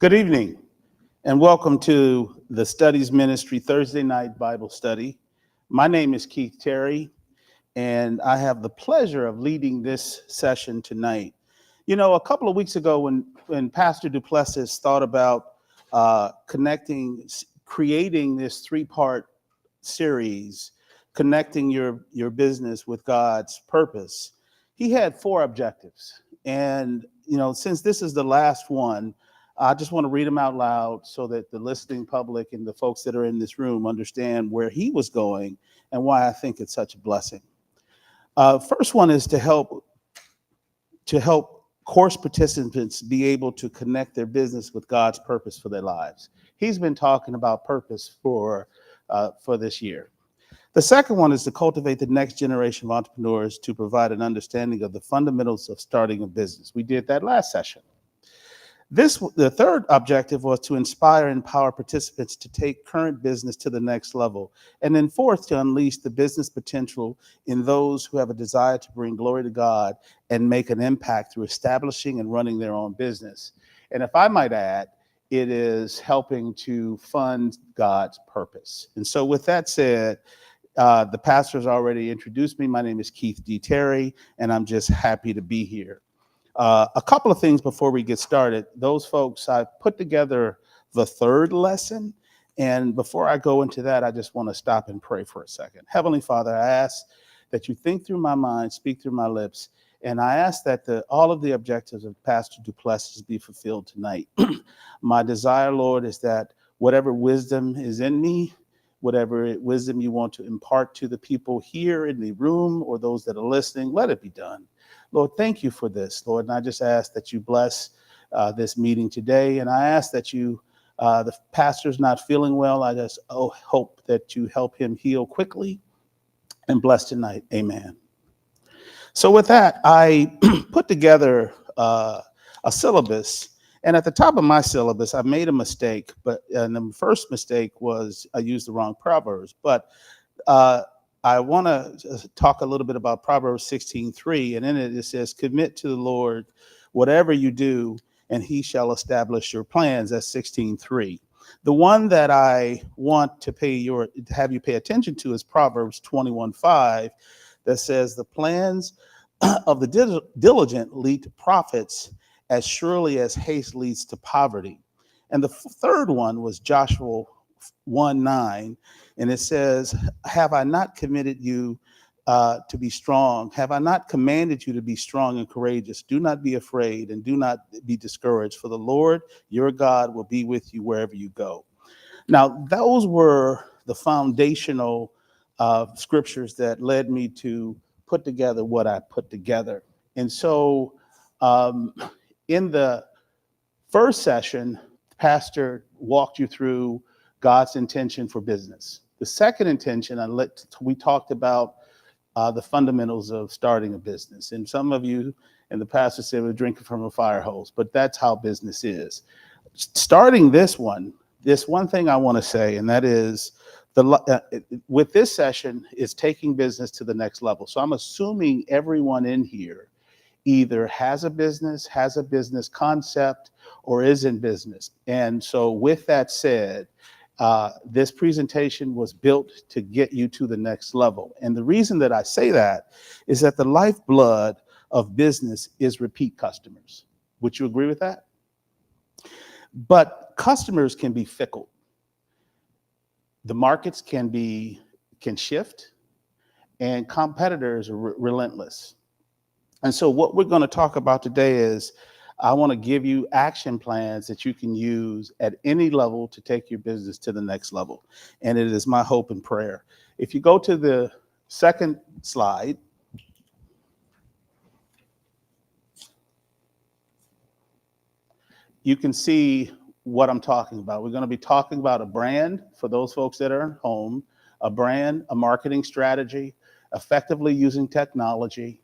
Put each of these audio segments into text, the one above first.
Good evening, and welcome to the Studies Ministry Thursday night Bible study. My name is Keith Terry, and I have the pleasure of leading this session tonight. You know, a couple of weeks ago, when Pastor Du Plessis thought about creating this three-part series, connecting your business with God's purpose, he had four objectives. And, since this is the last one, I just want to read them out loud so that the listening public and the folks that are in this room understand where he was going and why I think it's such a blessing. First one is to help course participants be able to connect their business with God's purpose for their lives. He's been talking about purpose for this year. The second one is to cultivate the next generation of entrepreneurs to provide an understanding of the fundamentals of starting a business. We did that last session. The third objective was to inspire and empower participants to take current business to the next level. And then fourth, to unleash the business potential in those who have a desire to bring glory to God and make an impact through establishing and running their own business. And if I might add, it is helping to fund God's purpose. And so with that said, the pastor has already introduced me. My name is Keith D. Terry, and I'm just happy to be here. A couple of things before we get started. Those folks, I put together the third lesson. And before I go into that, I just want to stop and pray for a second. Heavenly Father, I ask that you think through my mind, speak through my lips. And I ask that all of the objectives of Pastor Du Plessis be fulfilled tonight. My desire, Lord, is that whatever wisdom is in me, whatever wisdom you want to impart to the people here in the room or those that are listening, let it be done. Lord, thank you for this, Lord. And I just ask that you bless this meeting today. And I ask that the pastor's not feeling well. I just hope that you help him heal quickly and bless tonight. Amen. So with that, I put together a syllabus. And at the top of my syllabus, I made a mistake. And the first mistake was I used the wrong Proverbs. But I want to talk a little bit about Proverbs 16:3, and in it says, commit to the Lord whatever you do, and he shall establish your plans. That's 16:3. The one that I want to have you pay attention to is Proverbs 21:5, that says, the plans of the diligent lead to profits as surely as haste leads to poverty. And the third one was Joshua 1:9, and it says, have I not committed you to be strong? Have I not commanded you to be strong and courageous? Do not be afraid and do not be discouraged, for the Lord your God will be with you wherever you go. Now, those were the foundational scriptures that led me to put together what I put together. And so in the first session, the pastor walked you through God's intention for business. The second intention, we talked about the fundamentals of starting a business. And some of you, and the pastor said, we're drinking from a fire hose, but that's how business is. Starting this one thing I want to say, and that is, with this session, is taking business to the next level. So I'm assuming everyone in here either has a business concept, or is in business. And so with that said, this presentation was built to get you to the next level. And the reason that I say that is that the lifeblood of business is repeat customers. Would you agree with that? But customers can be fickle. The markets can shift, and competitors are relentless. And so what we're going to talk about today is, I want to give you action plans that you can use at any level to take your business to the next level. And it is my hope and prayer. If you go to the second slide, you can see what I'm talking about. We're going to be talking about a brand for those folks that are at home, a brand, a marketing strategy, effectively using technology.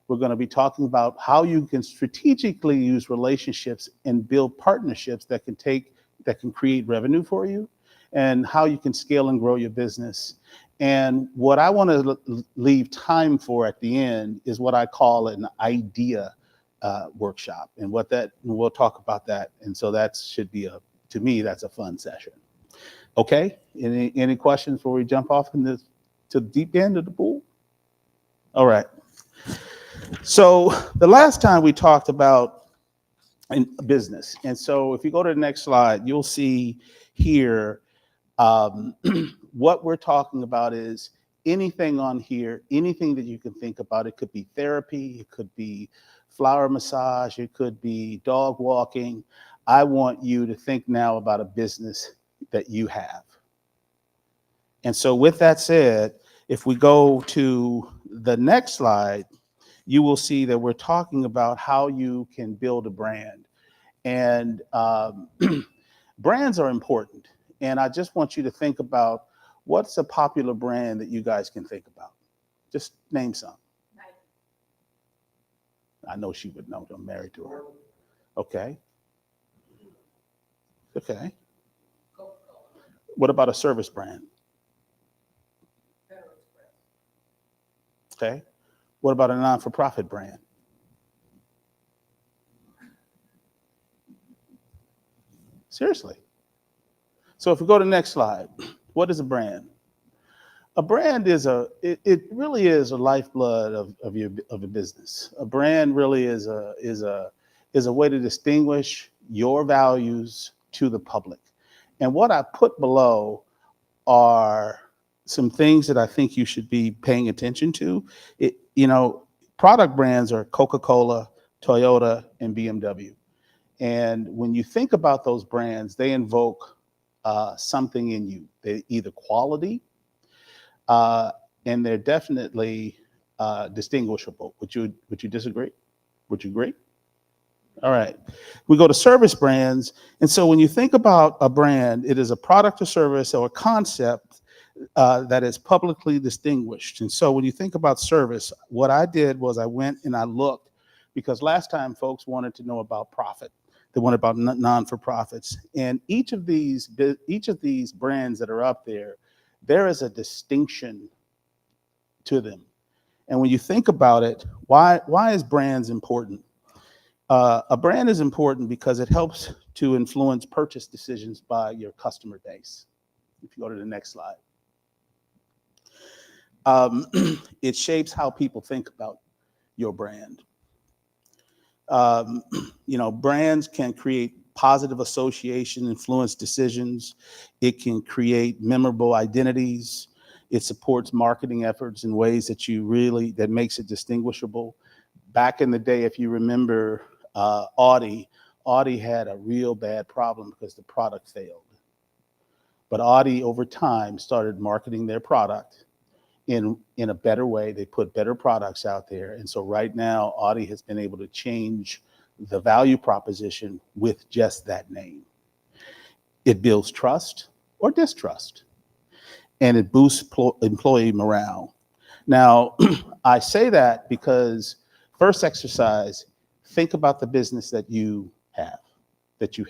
We're going to be talking about how you can strategically use relationships and build partnerships that can create revenue for you, and how you can scale and grow your business. And what I want to leave time for at the end is what I call an idea workshop, and we'll talk about that. And so that should be to me, that's a fun session. Okay. Any questions before we jump off to the deep end of the pool? All right. So the last time we talked about in business, and so if you go to the next slide, you'll see here what we're talking about is anything on here, anything that you can think about. It could be therapy, it could be flower massage, it could be dog walking. I want you to think now about a business that you have. And so with that said, if we go to the next slide, you will see that we're talking about how you can build a brand. And brands are important. And I just want you to think about what's a popular brand that you guys can think about. Just name some. I know she would know. I'm married to her. Okay. Okay. What about a service brand? Okay. What about a non-for-profit brand? Seriously. So if we go to the next slide, what is a brand? A brand is it really is a lifeblood of a business. A brand really is a way to distinguish your values to the public. And what I put below are some things that I think you should be paying attention to. Product brands are Coca-Cola, Toyota, and BMW. And when you think about those brands, they invoke something in you. They're either quality, and they're definitely distinguishable. Would you disagree? Would you agree? All right. We go to service brands. And so when you think about a brand, it is a product or service or a concept that is publicly distinguished. And so when you think about service, what I did was I went and I looked, because last time folks wanted to know about profit. They wanted about non-for-profits. And each of these brands that are up there is a distinction to them. And when you think about it, why is brands important? A brand is important because it helps to influence purchase decisions by your customer base. If you go to the next slide. It shapes how people think about your brand. Brands can create positive association, influence decisions. It can create memorable identities. It supports marketing efforts in ways that makes it distinguishable. Back in the day, if you remember, Audi had a real bad problem because the product failed. But Audi, over time, started marketing their product in a better way. They put better products out there. And so right now, Audi has been able to change the value proposition with just that name. It builds trust or distrust, and it boosts employee morale. Now, I say that because first exercise, think about the business that you have, that you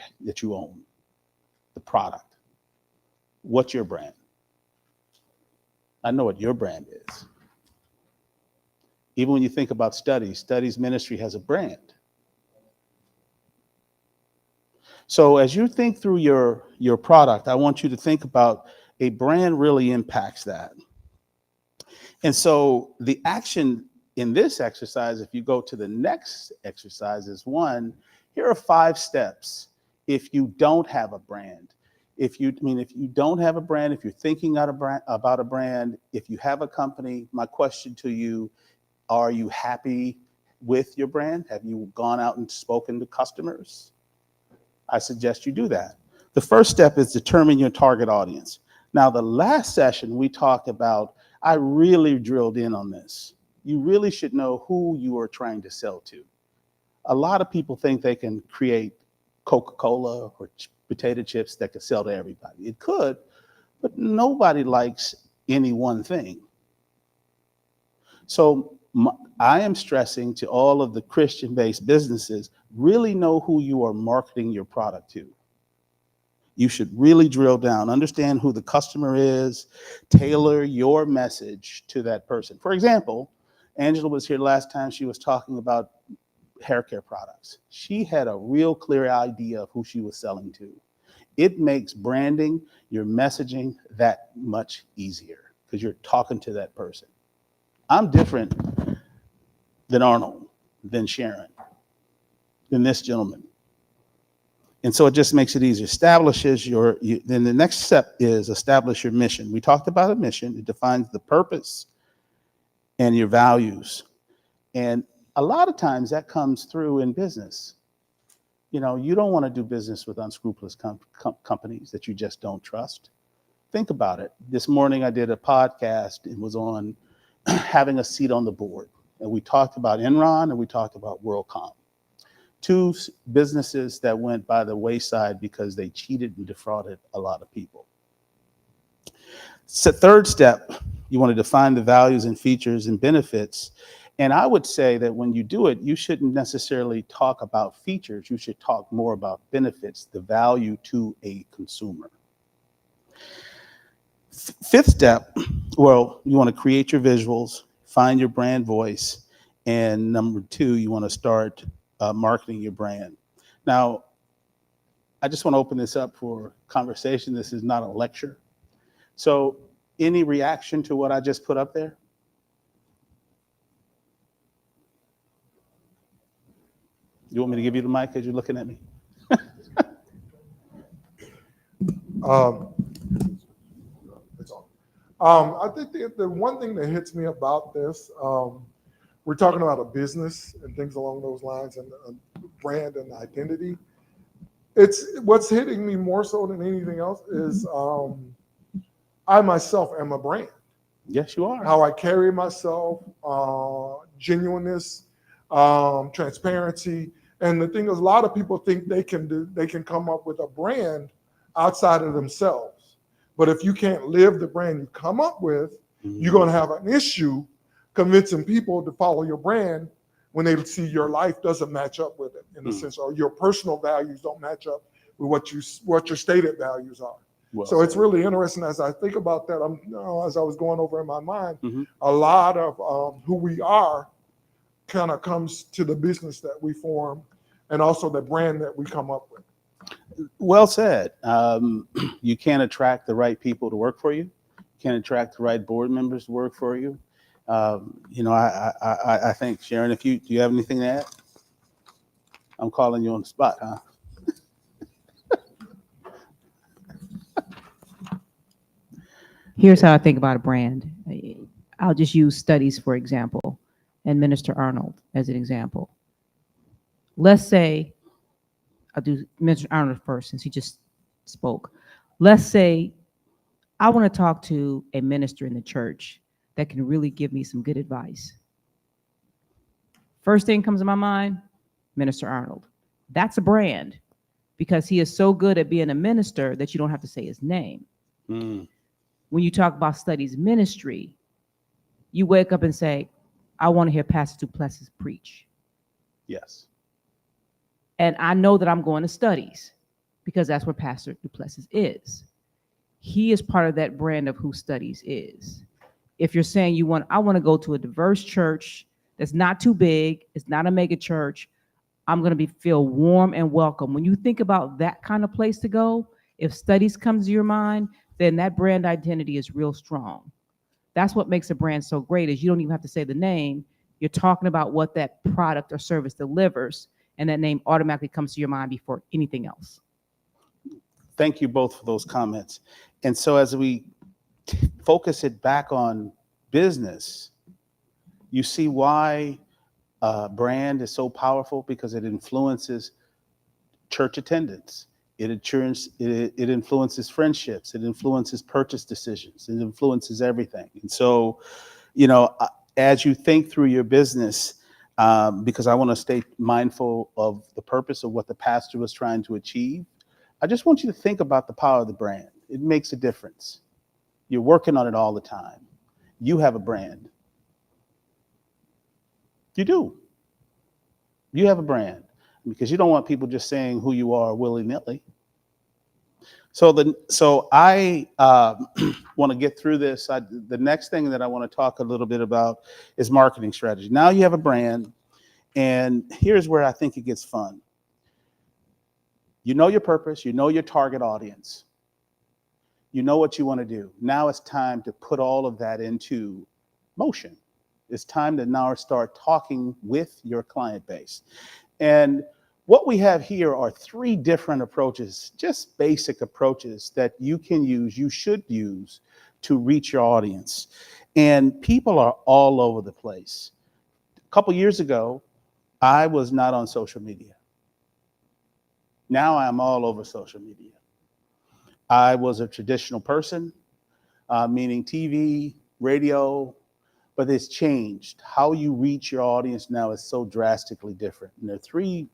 own, the product. What's your brand? I know what your brand is. Even when you think about S.T.U.D.Y.S ministry has a brand. So as you think through your product, I want you to think about a brand really impacts that. And so the action in this exercise, if you go to the next exercise, is one, here are 5 steps if you don't have a brand. If you don't have a brand, if you're thinking about a brand, if you have a company, my question to you, are you happy with your brand? Have you gone out and spoken to customers? I suggest you do that. The first step is determine your target audience. Now, the last session we talked about, I really drilled in on this. You really should know who you are trying to sell to. A lot of people think they can create Coca-Cola or potato chips that could sell to everybody. It could, but nobody likes any one thing. So I am stressing to all of the Christian-based businesses, really know who you are marketing your product to. You should really drill down, understand who the customer is, tailor your message to that person. For example, Angela was here last time. She was talking about hair care products. She had a real clear idea of who she was selling to. It makes branding, your messaging that much easier because you're talking to that person. I'm different than Arnold, than Sharon, than this gentleman. And so it just makes it easier. Then the next step is establish your mission. We talked about a mission. It defines the purpose and your values. And a lot of times that comes through in business. You know, you don't want to do business with unscrupulous companies that you just don't trust. Think about it. This morning I did a podcast and was on having a seat on the board. And we talked about Enron and we talked about WorldCom. Two businesses that went by the wayside because they cheated and defrauded a lot of people. So third step, you want to define the values and features and benefits. And I would say that when you do it, you shouldn't necessarily talk about features. You should talk more about benefits, the value to a consumer. Fifth step, well, you want to create your visuals, find your brand voice. And number two, you want to start marketing your brand. Now, I just want to open this up for conversation. This is not a lecture. So any reaction to what I just put up there? You want me to give you the mic as you're looking at me? It's on. I think the one thing that hits me about this, we're talking about a business and things along those lines and brand and identity. It's what's hitting me more so than anything else is I myself am a brand. Yes, you are. How I carry myself, genuineness, transparency. And the thing is, a lot of people think they can come up with a brand outside of themselves. But if you can't live the brand you come up with, you're going to have an issue convincing people to follow your brand when they see your life doesn't match up with it, in a sense, or your personal values don't match up with what your stated values are. Well, so it's really interesting as I think about that. As I was going over in my mind, a lot of who we are kind of comes to the business that we form, and also the brand that we come up with. Well said. You can't attract the right people to work for you. You can't attract the right board members to work for you. I think, Sharon, do you have anything to add? I'm calling you on the spot, huh? Here's how I think about a brand. I'll just use S.T.U.D.Y.S, for example, and Minister Arnold as an example. Let's say, I'll do Minister Arnold first since he just spoke. Let's say I want to talk to a minister in the church that can really give me some good advice. First thing comes to my mind, Minister Arnold. That's a brand because he is so good at being a minister that you don't have to say his name. When you talk about S.T.U.D.Y.S ministry, you wake up and say, I want to hear Pastor Du-Plessis preach. Yes. And I know that I'm going to S.T.U.D.Y.S because that's where Pastor Du-Plessis is. He is part of that brand of who S.T.U.D.Y.S is. If you're saying I want to go to a diverse church that's not too big, it's not a mega church, I'm going to feel warm and welcome. When you think about that kind of place to go, if S.T.U.D.Y.S comes to your mind, then that brand identity is real strong. That's what makes a brand so great is you don't even have to say the name. You're talking about what that product or service delivers, and that name automatically comes to your mind before anything else. Thank you both for those comments. And so as we focus it back on business, you see why brand is so powerful, because it influences church attendance. It influences friendships. It influences purchase decisions. It influences everything. And so, as you think through your business, because I want to stay mindful of the purpose of what the pastor was trying to achieve, I just want you to think about the power of the brand. It makes a difference. You're working on it all the time. You have a brand. You do. You have a brand, because you don't want people just saying who you are willy-nilly. So I want to get through this. The next thing that I want to talk a little bit about is marketing strategy. Now you have a brand, And here's where I think it gets fun. You know your purpose, you know your target audience, you know what you want to do. Now it's time to put all of that into motion. It's time to now start talking with your client base. And what we have here are 3 different approaches, just basic approaches that you can use, you should use to reach your audience. And people are all over the place. A couple years ago, I was not on social media. Now I'm all over social media. I was a traditional person, meaning TV, radio, but it's changed. How you reach your audience now is so drastically different. And there are 3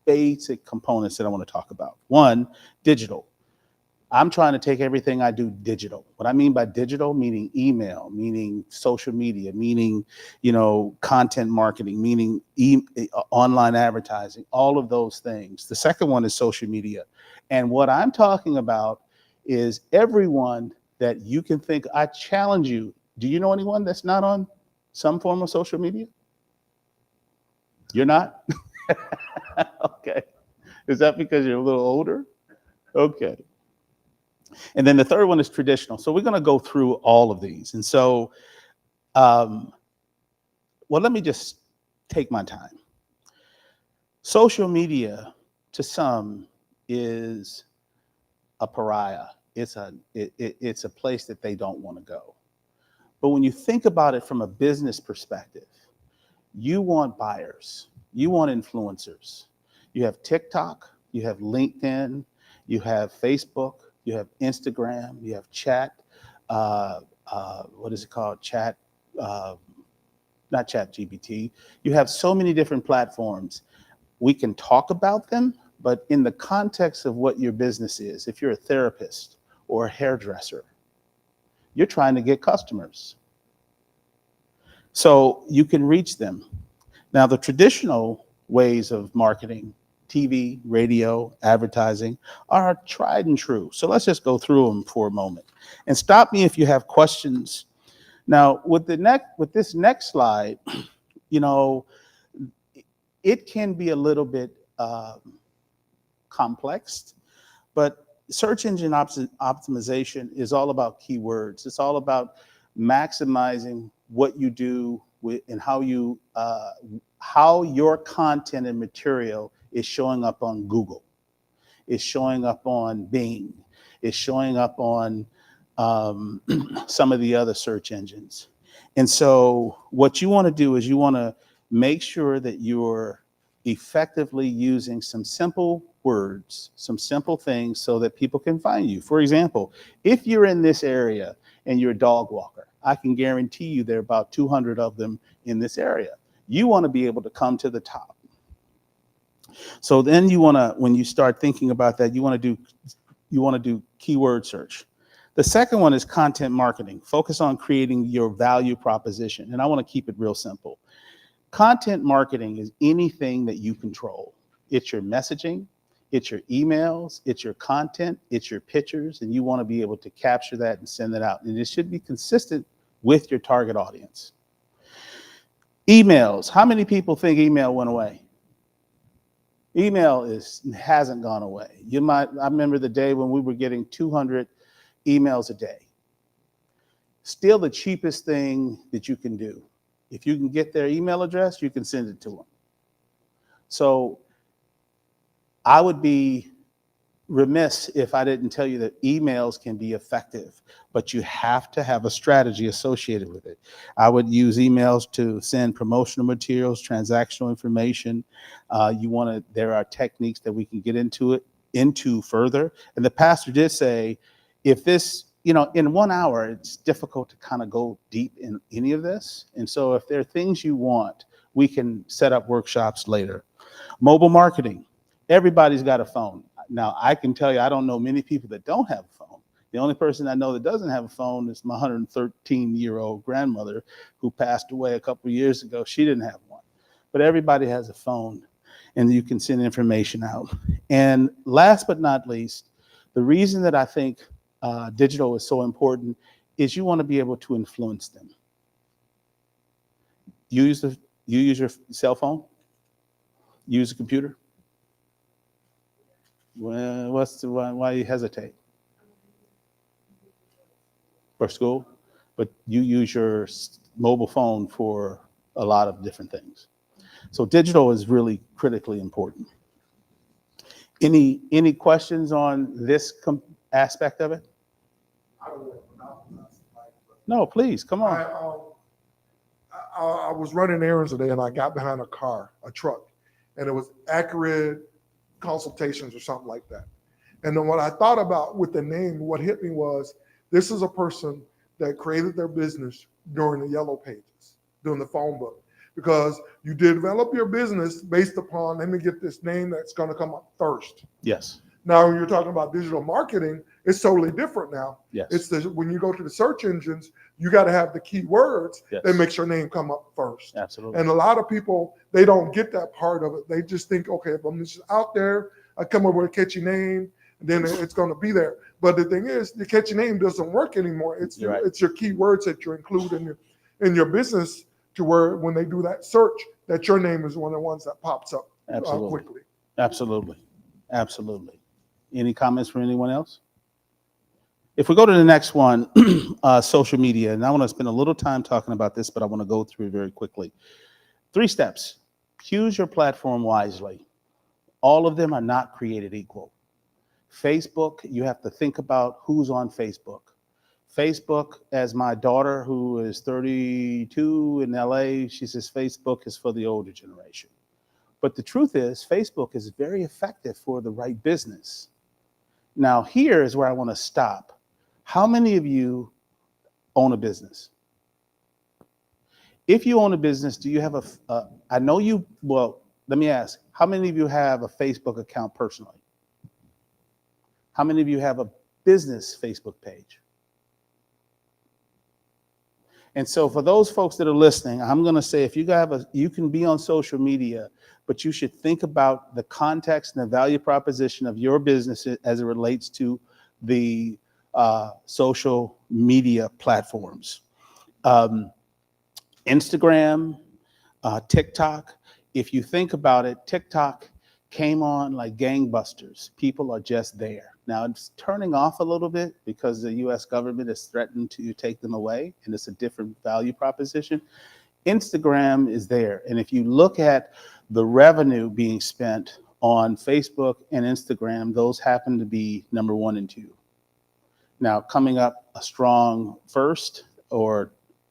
basic components that I want to talk about. One, digital. I'm trying to take everything I do digital. What I mean by digital, meaning email, meaning social media, meaning, content marketing, meaning online advertising, all of those things. The second one is social media. And what I'm talking about is everyone that you can think. I challenge you. Do you know anyone that's not on some form of social media? You're not? Okay. Is that because you're a little older? Okay. And then the third one is traditional. So we're going to go through all of these. And so, let me just take my time. Social media, to some, is a pariah. It's a place that they don't want to go. But when you think about it from a business perspective, you want buyers, you want influencers. You have TikTok, you have LinkedIn, you have Facebook, you have Instagram, you have chat. What is it called? Chat, not Chat GPT. You have so many different platforms. We can talk about them, but in the context of what your business is, if you're a therapist or a hairdresser, you're trying to get customers. So you can reach them. Now, the traditional ways of marketing, TV, radio, advertising, are tried and true. So let's just go through them for a moment. And stop me if you have questions. Now, with this next slide, it can be a little bit complex, but search engine optimization is all about keywords. It's all about maximizing what you do and how your content and material is showing up on Google, is showing up on Bing, is showing up on some of the other search engines. And so what you want to do is you want to make sure that you're effectively using some simple words, some simple things so that people can find you. For example, if you're in this area and you're a dog walker, I can guarantee you there are about 200 of them in this area. You want to be able to come to the top. So then when you start thinking about that, you want to do keyword search. The second one is content marketing. Focus on creating your value proposition. And I want to keep it real simple. Content marketing is anything that you control. It's your messaging, it's your emails, it's your content, it's your pictures, and you want to be able to capture that and send it out. And it should be consistent with your target audience. Emails. How many people think email went away? Email hasn't gone away. I remember the day when we were getting 200 emails a day. Still the cheapest thing that you can do. If you can get their email address, you can send it to them. So I would be remiss if I didn't tell you that emails can be effective, but you have to have a strategy associated with it. I would use emails to send promotional materials, transactional information. There are techniques that we can get into further. And the pastor did say, if this, in 1 hour, it's difficult to kind of go deep in any of this. And so if there are things you want, we can set up workshops later. Mobile marketing. Everybody's got a phone. Now, I can tell you, I don't know many people that don't have a phone. The only person I know that doesn't have a phone is my 113-year-old grandmother who passed away a couple of years ago. She didn't have one. But everybody has a phone, and you can send information out. And last but not least, the reason that I think digital is so important is you want to be able to influence them. You use your cell phone? Use a computer? Well, why you hesitate? For school? But you use your mobile phone for a lot of different things. So digital is really critically important. Any questions on this aspect of it? I don't want to monopolize the mic, but No, please, come on. I was running errands today and I got behind a truck, and it was Accurate Consultations or something like that. And then what I thought about with the name, what hit me was this is a person that created their business during the yellow pages, during the phone book, because you develop your business based upon, let me get this name that's going to come up first. Yes. Now, when you're talking about digital marketing, it's totally different now. Yes. It's when you go to the search engines, you got to have the keywords that makes your name come up first. Absolutely. And a lot of people, they don't get that part of it. They just think, okay, if I'm just out there, I come up with a catchy name, and then it's going to be there. But the thing is, the catchy name doesn't work anymore. It's your keywords that you include in your business, to where when they do that search, that your name is one of the ones that pops up quickly. Absolutely. Absolutely. Any comments from anyone else? If we go to the next one, social media, and I want to spend a little time talking about this, but I want to go through it very quickly. 3 steps. Choose your platform wisely. All of them are not created equal. Facebook, you have to think about who's on Facebook. Facebook, as my daughter, who is 32 in LA, she says Facebook is for the older generation. But the truth is, Facebook is very effective for the right business. Now, here is where I want to stop. How many of you own a business? If you own a business, do you have I know you, well, let me ask, how many of you have a Facebook account personally? How many of you have a business Facebook page? And so for those folks that are listening, I'm going to say, if you can be on social media, but you should think about the context and the value proposition of your business as it relates to the social media platforms. Instagram, TikTok. If you think about it, TikTok came on like gangbusters. People are just there. Now it's turning off a little bit because the US government has threatened to take them away, and it's a different value proposition. Instagram is there. And if you look at the revenue being spent on Facebook and Instagram, those happen to be number 1 and 2. Now coming up a strong first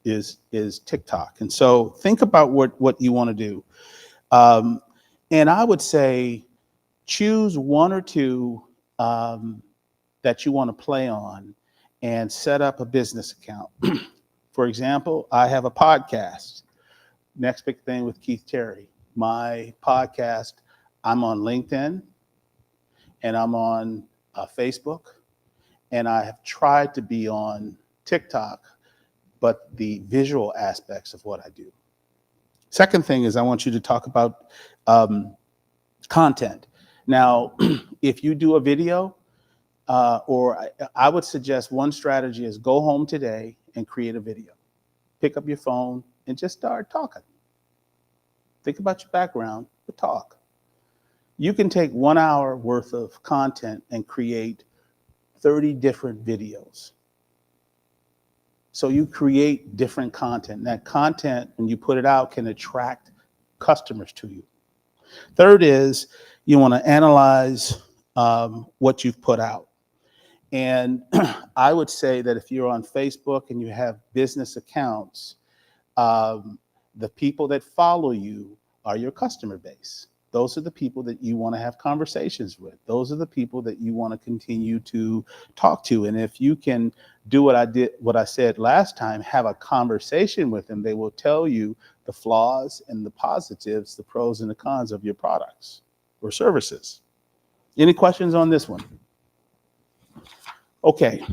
is TikTok. And so think about what you want to do. And I would say choose 1 or 2 that you want to play on and set up a business account. For example, I have a podcast, Next Big Thing with Keith Terry. My podcast, I'm on LinkedIn and I'm on Facebook, and I have tried to be on TikTok, but the visual aspects of what I do. Second thing is I want you to talk about content. Now, if you do a video, or I would suggest one strategy is go home today and create a video. Pick up your phone and just start talking. Think about your background, but talk. You can take 1 hour worth of content and create 30 different videos. So you create different content. That content, when you put it out, can attract customers to you. Third is you want to analyze what you've put out. And I would say that if you're on Facebook and you have business accounts, the people that follow you are your customer base. Those are the people that you want to have conversations with. Those are the people that you want to continue to talk to. And if you can do what I said last time, have a conversation with them, they will tell you the flaws and the positives, the pros and the cons of your products or services. Any questions on this one? Okay.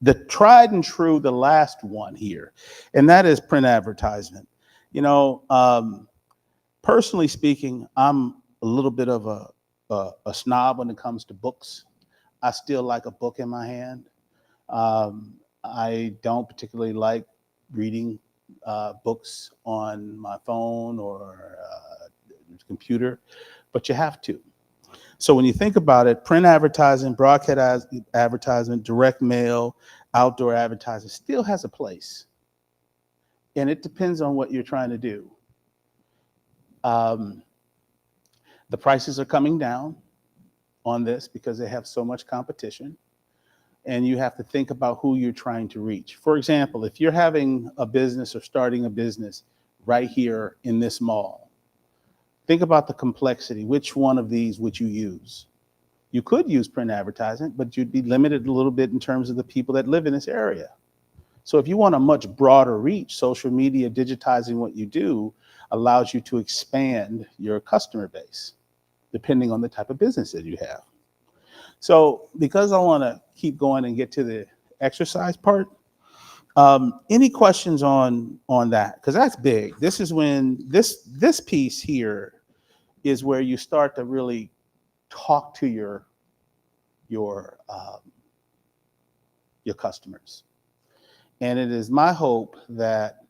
The tried and true, the last one here, and that is print advertisement. You know, personally speaking, I'm a little bit of a snob when it comes to books. I still like a book in my hand. I don't particularly like reading books on my phone or computer, but you have to. So when you think about it, print advertising, broadcast advertisement, direct mail, outdoor advertising still has a place. And it depends on what you're trying to do. The prices are coming down on this because they have so much competition. And you have to think about who you're trying to reach. For example, if you're having a business or starting a business right here in this mall, think about the complexity. Which one of these would you use? You could use print advertising, but you'd be limited a little bit in terms of the people that live in this area. So if you want a much broader reach, social media, digitizing what you do allows you to expand your customer base, depending on the type of business that you have. So because I want to keep going and get to the exercise part, any questions on that? Because that's big. This is when this piece here is where you start to really talk to your customers. And it is my hope that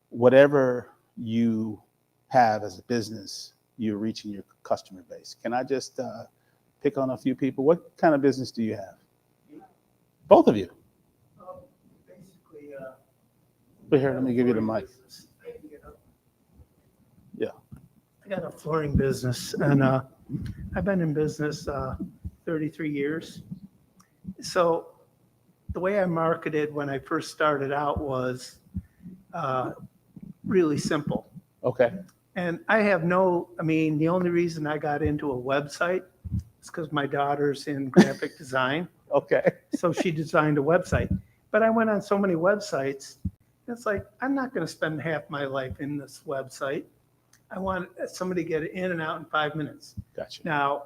whatever you have as a business, you're reaching your customer base. Can I just pick on a few people? What kind of business do you have? Both of you. Basically, But here, let me give you the mic. Yeah. I got a flooring business, and I've been in business 33 years. So the way I marketed when I first started out was really simple. Okay. And I have the only reason I got into a website is because my daughter's in graphic design. Okay. So she designed a website. But I went on so many websites, it's like, I'm not going to spend half my life in this website. I want somebody to get in and out in 5 minutes. Gotcha. Now,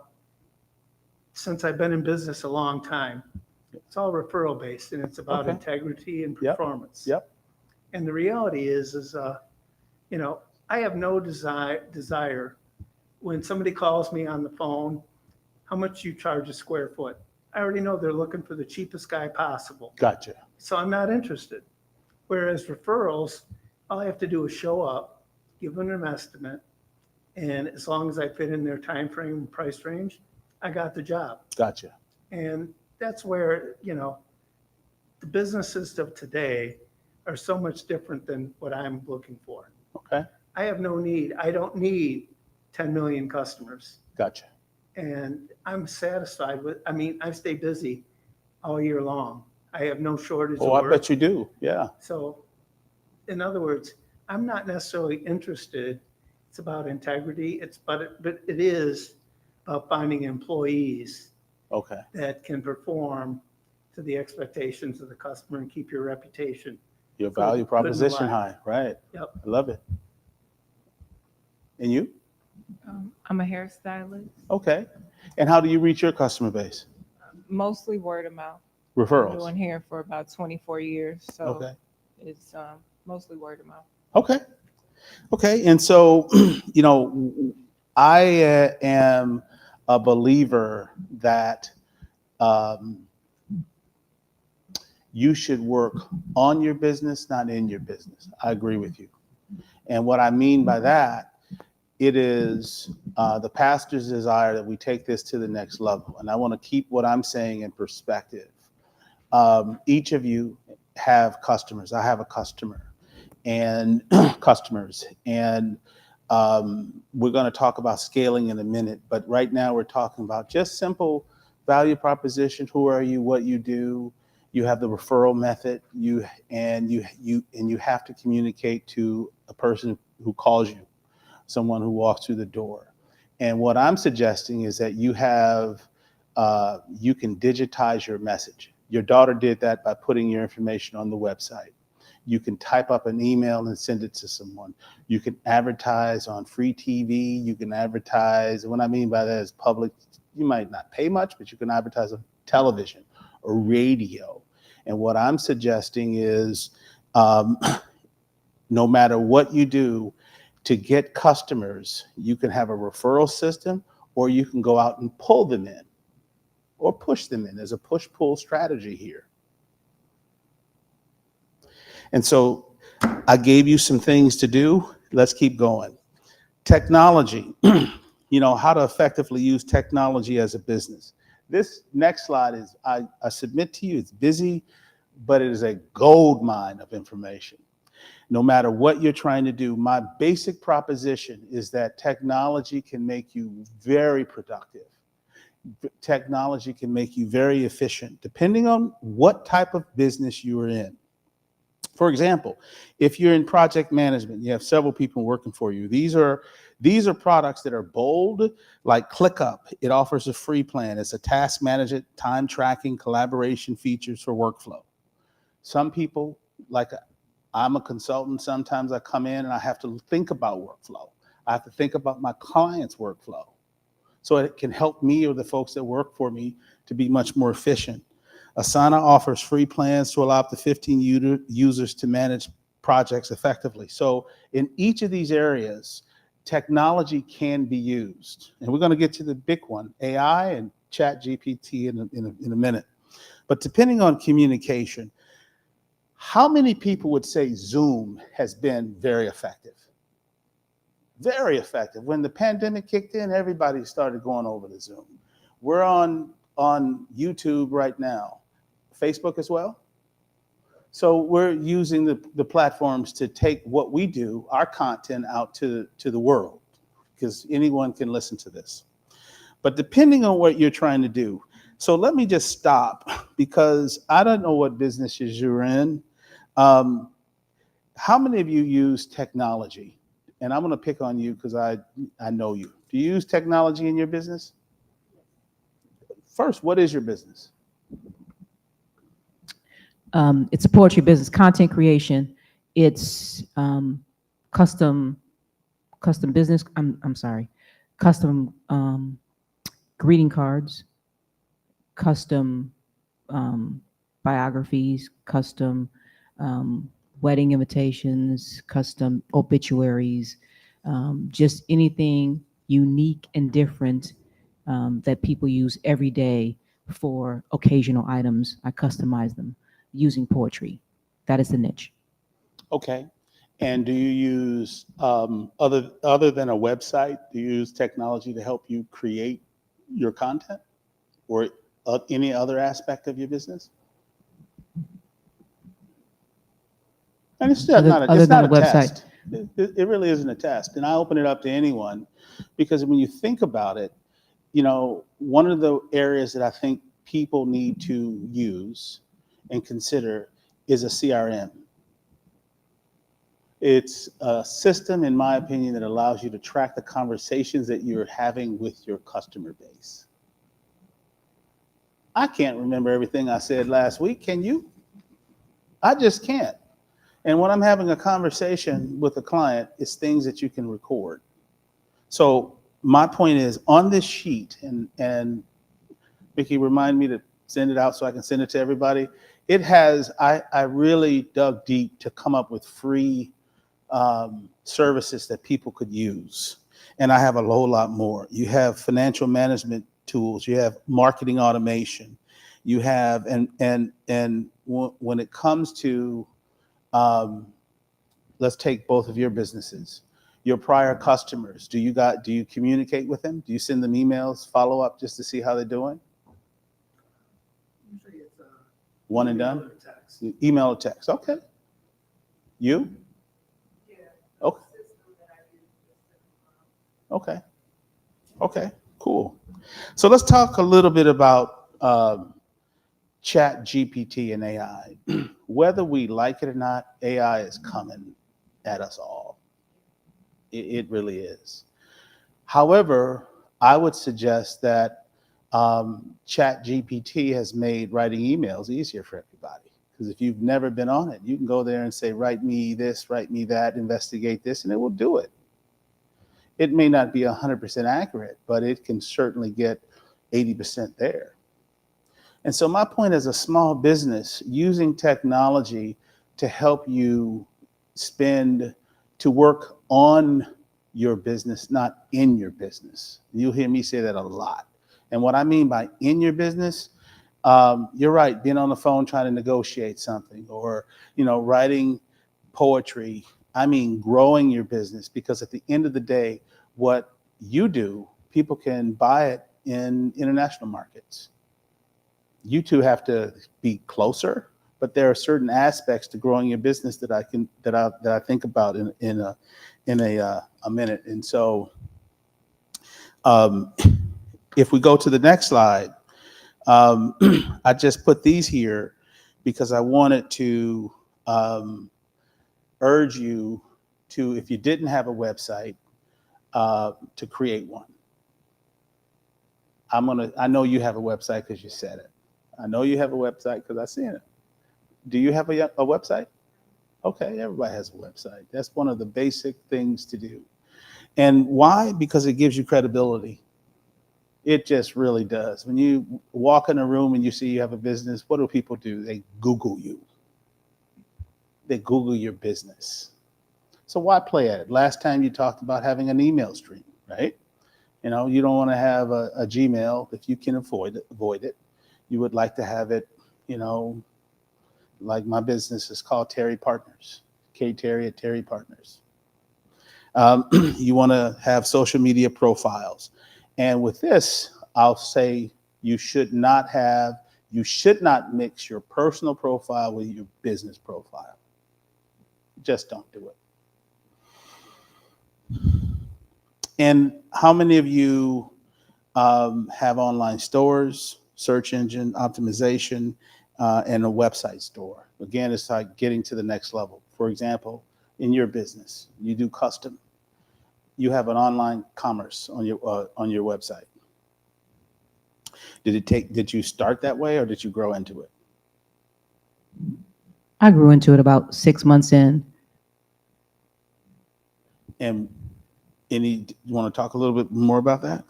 since I've been in business a long time, it's all referral based, and it's about Okay. integrity and Yep. performance. Yep. And the reality is I have no desire when somebody calls me on the phone, how much you charge a square foot. I already know they're looking for the cheapest guy possible. Gotcha. So I'm not interested. Whereas referrals, all I have to do is show up, give them an estimate, and as long as I fit in their time frame and price range, I got the job. Gotcha. And that's where, the businesses of today are so much different than what I'm looking for. Okay. I have no need. I don't need 10 million customers. Gotcha. And I'm satisfied I stay busy all year long. I have no shortage of Oh, I work. bet you do. Yeah. So, in other words, I'm not necessarily interested. It's about integrity. But it is about finding employees Okay. that can perform to the expectations of the customer and keep your reputation. Your Good- value good proposition and alive. high. Right. Yep. I love it. And you? I'm a hairstylist, Okay. And how do you reach your customer base? mostly word of mouth. I've been Referrals. doing hair for about 24 years, so Okay. it's mostly word of mouth. Okay. Okay. And so, I am a believer that you should work on your business, not in your business. I agree with you. And what I mean by that, it is the pastor's desire that we take this to the next level. And I want to keep what I'm saying in perspective. Each of you have customers. I have a customer and customers. And we're going to talk about scaling in a minute. But right now we're talking about just simple value proposition. Who are you? What you do? You have the referral method. You have to communicate to a person who calls you, someone who walks through the door. And what I'm suggesting is that you can digitize your message. Your daughter did that by putting your information on the website. You can type up an email and send it to someone. You can advertise on free TV. You can advertise, and what I mean by that is public. You might not pay much, but you can advertise on television or radio. And what I'm suggesting is no matter what you do to get customers, you can have a referral system, or you can go out and pull them in or push them in. There's a push-pull strategy here. And so I gave you some things to do. Let's keep going. Technology, how to effectively use technology as a business. This next slide is, I submit to you, it's busy, but it is a gold mine of information. No matter what you're trying to do, my basic proposition is that technology can make you very productive. Technology can make you very efficient, depending on what type of business you are in. For example, if you're in project management, you have several people working for you. These are products that are bold, like ClickUp. It offers a free plan. It's a task management, time tracking, collaboration features for workflow. Some people, like I'm a consultant, sometimes I come in and I have to think about workflow. I have to think about my client's workflow, so it can help me or the folks that work for me to be much more efficient. Asana offers free plans to allow up to 15 users to manage projects effectively. So in each of these areas, technology can be used. And we're going to get to the big one, AI and Chat GPT in a minute. But depending on communication, how many people would say Zoom has been very effective? Very effective. When the pandemic kicked in, everybody started going over to Zoom. We're on YouTube right now. Facebook as well. So we're using the platforms to take what we do, our content, out to the world, because anyone can listen to this. But depending on what you're trying to do, so let me just stop, because I don't know what businesses you're in. How many of you use technology? And I'm going to pick on you because I know you. Do you use technology in your business? First, what is your business? It's a poetry business, content creation. It's custom business. I'm sorry, custom greeting cards, custom biographies, custom wedding invitations, custom obituaries, just anything unique and different that people use every day for occasional items. I customize them using poetry. That is the niche. Okay. And do you use, other than a website, do you use technology to help you create your content, or any other aspect of your business? And it's just not a test. It really isn't a test. And I open it up to anyone, because when you think about it, one of the areas that I think people need to use and consider is a CRM. It's a system, in my opinion, that allows you to track the conversations that you're having with your customer base. I can't remember everything I said last week. Can you? I just can't. And when I'm having a conversation with a client, it's things that you can record. So my point is, on this sheet, and Vicki, remind me to send it out so I can send it to everybody. It has, I really dug deep to come up with free services that people could use. And I have a whole lot more. You have financial management tools, you have marketing automation, you have, and when it comes to, let's take both of your businesses, your prior customers, do you communicate with them? Do you send them emails, follow up, just to see how they're doing? Usually it's one and done? email or text. Email or text, okay. You? Yeah. Okay. System that I use is, Okay. Okay, cool. So let's talk a little bit about Chat GPT and AI. Whether we like it or not, AI is coming at us all. It really is. However, I would suggest that Chat GPT has made writing emails easier for everybody. Because if you've never been on it, you can go there and say, write me this, write me that, investigate this, and it will do it. It may not be 100% accurate, but it can certainly get 80% there. And so my point, as a small business, using technology to help you to work on your business, not in your business. You'll hear me say that a lot. And what I mean by in your business, you're right, being on the phone trying to negotiate something, or writing poetry. I mean growing your business, because at the end of the day, what you do, people can buy it in international markets. You two have to be closer, but there are certain aspects to growing your business that I think about in a minute. And so, if we go to the next slide, I just put these here because I wanted to urge you to, if you didn't have a website, to create one. I know you have a website because you said it. I know you have a website because I seen it. Do you have a website? Okay, everybody has a website. That's one of the basic things to do. And why? Because it gives you credibility. It just really does. When you walk in a room and you see you have a business, what do people do? They Google you. They Google your business. So why play at it? Last time you talked about having an email stream, right? You know, you don't want to have a Gmail if you can avoid it. You would like to have it, you know, like my business is called Terry Partners, K Terry at Terry Partners. You want to have social media profiles. And with this, I'll say you should not mix your personal profile with your business profile. Just don't do it. And how many of you have online stores, search engine optimization, and a website store? Again, it's like getting to the next level. For example, in your business, you do custom. You have an online commerce on your website. Did you start that way or did you grow into it? I grew into it about 6 months in. And you want to talk a little bit more about that?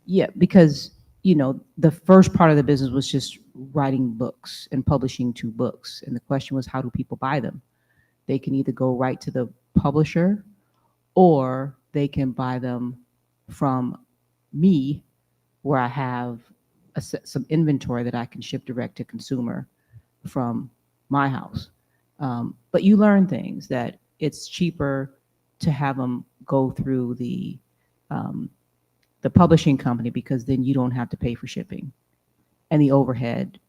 Yeah, because, the first part of the business was just writing books and publishing 2 books. And the question was, how do people buy them? They can either go right to the publisher or they can buy them from me, where I have some inventory that I can ship direct to consumer from my house. But you learn things that it's cheaper to have them go through the publishing company, because then you don't have to pay for shipping and the overhead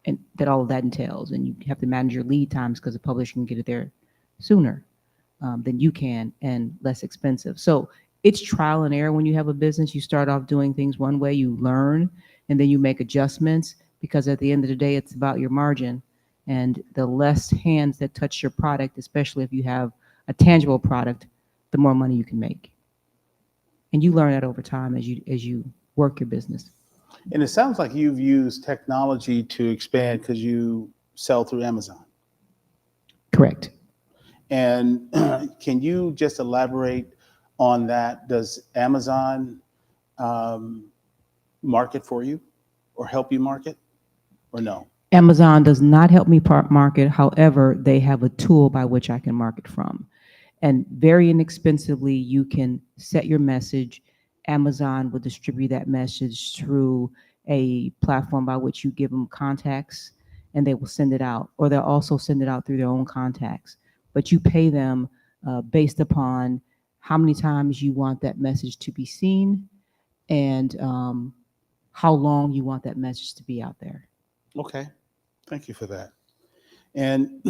and that all of that entails. And you have to manage your lead times because the publisher can get it there sooner than you can and less expensive. So it's trial and error when you have a business. You start off doing things one way, you learn, and then you make adjustments, because at the end of the day, it's about your margin. And the less hands that touch your product, especially if you have a tangible product, the more money you can make. And you learn that over time as you work your business. And it sounds like you've used technology to expand because you sell through Amazon. Correct. And can you just elaborate on that? Does Amazon market for you or help you market, or no? Amazon does not help me market. However, they have a tool by which I can market from. And very inexpensively, you can set your message. Amazon will distribute that message through a platform by which you give them contacts, and they will send it out. Or they'll also send it out through their own contacts. But you pay them based upon how many times you want that message to be seen, and how long you want that message to be out there. Okay, thank you for that. And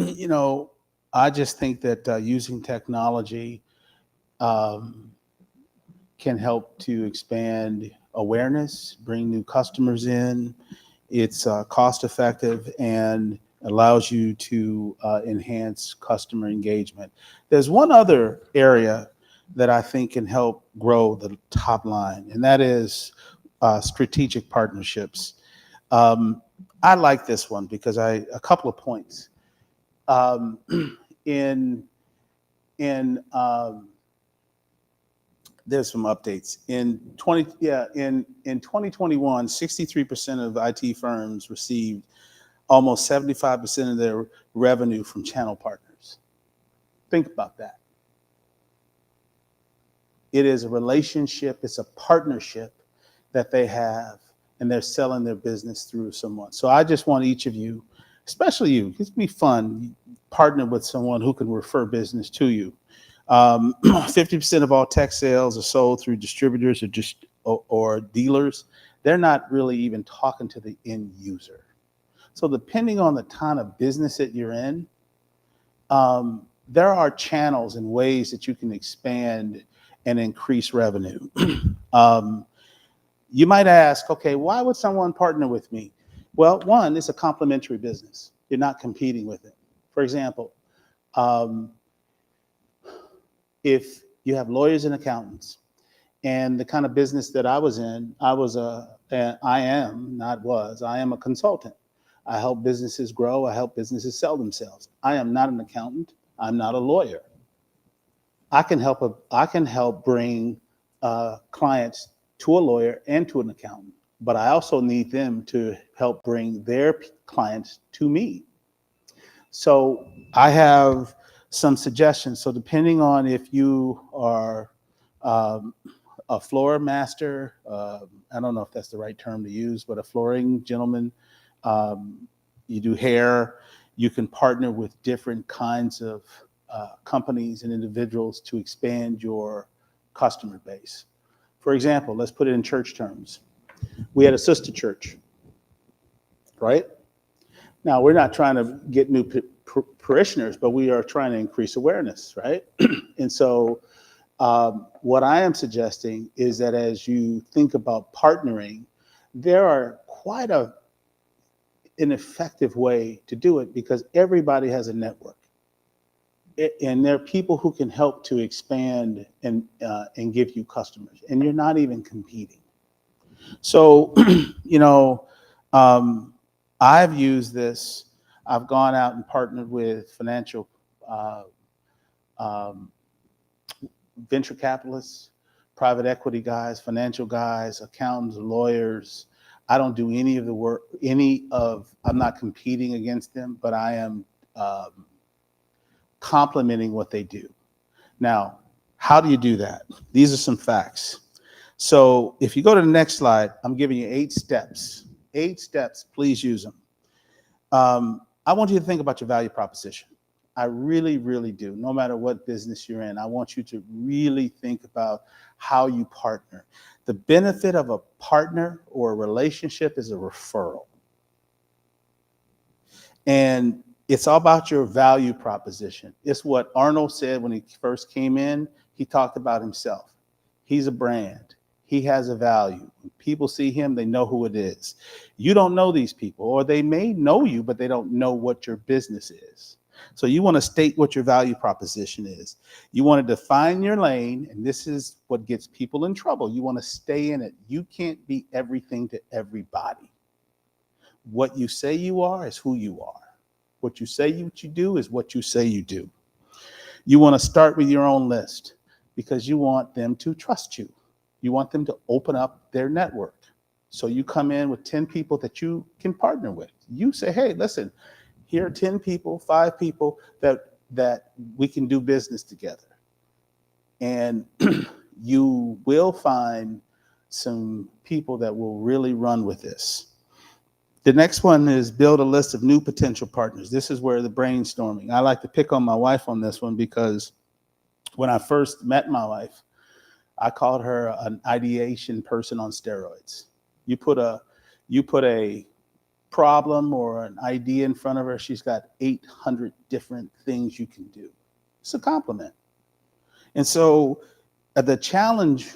I just think that using technology can help to expand awareness, bring new customers in. It's cost effective and allows you to enhance customer engagement. There's one other area that I think can help grow the top line, and that is strategic partnerships. I like this one because a couple of points. In there's some updates in 2021. 63% of IT firms received almost 75% of their revenue from channel partners. Think about that. It is a relationship, it's a partnership that they have, and they're selling their business through someone. So I just want each of you, especially you, it's be fun, partner with someone who can refer business to you. 50% of all tech sales are sold through distributors or dealers. They're not really even talking to the end user. So depending on the kind of business that you're in, there are channels and ways that you can expand and increase revenue. You might ask, okay, why would someone partner with me? Well, one, it's a complementary business. You're not competing with it. For example, if you have lawyers and accountants, and the kind of business that I was in, I am a consultant. I help businesses grow. I help businesses sell themselves. I am not an accountant. I'm not a lawyer. I can help bring clients to a lawyer and to an accountant, but I also need them to help bring their clients to me. So I have some suggestions. So depending on if you are a floor master, I don't know if that's the right term to use, but a flooring gentleman, you do hair, you can partner with different kinds of companies and individuals to expand your customer base. For example, let's put it in church terms. We had a sister church, right? Now, we're not trying to get new parishioners, but we are trying to increase awareness, right? And so what I am suggesting is that as you think about partnering, there are quite an effective way to do it because everybody has a network. And there are people who can help to expand and give you customers, and you're not even competing. So, I've used this. I've gone out and partnered with financial venture capitalists, private equity guys, financial guys, accountants, lawyers. I don't do any of the work, I'm not competing against them, but I am complementing what they do. Now, how do you do that? These are some facts. So if you go to the next slide, I'm giving you 8 steps. 8 steps, please use them. I want you to think about your value proposition. I really, really do. No matter what business you're in, I want you to really think about how you partner. The benefit of a partner or a relationship is a referral. And it's all about your value proposition. It's what Arnold said when he first came in. He talked about himself. He's a brand. He has a value. When people see him, they know who it is. You don't know these people, or they may know you, but they don't know what your business is. So you want to state what your value proposition is. You want to define your lane, and this is what gets people in trouble. You want to stay in it. You can't be everything to everybody. What you say you are is who you are. What you say you do is what you say you do. You want to start with your own list because you want them to trust you. You want them to open up their network. So you come in with 10 people that you can partner with. You say, hey, listen, here are 10 people, 5 people that we can do business together. And you will find some people that will really run with this. The next one is build a list of new potential partners. This is where the brainstorming. I like to pick on my wife on this one because when I first met my wife, I called her an ideation person on steroids. You put a problem or an idea in front of her, she's got 800 different things you can do. It's a compliment. And so the challenge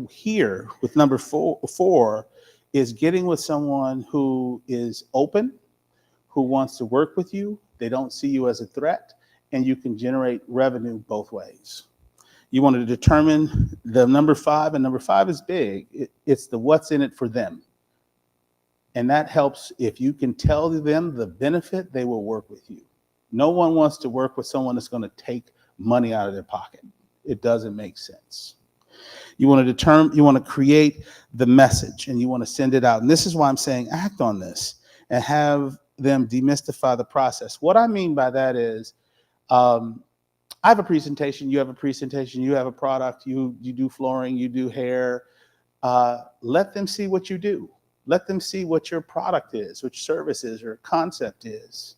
here with number four is getting with someone who is open, who wants to work with you. They don't see you as a threat, and you can generate revenue both ways. You want to determine the number 5, and number 5 is big. It's the what's in it for them. And that helps. If you can tell them the benefit, they will work with you. No one wants to work with someone that's going to take money out of their pocket. It doesn't make sense. You want to create the message, and you want to send it out. And this is why I'm saying act on this and have them demystify the process. What I mean by that is, I have a presentation, you have a presentation, you have a product, you do flooring, you do hair. Let them see what you do. Let them see what your product is, what your service is, or concept is,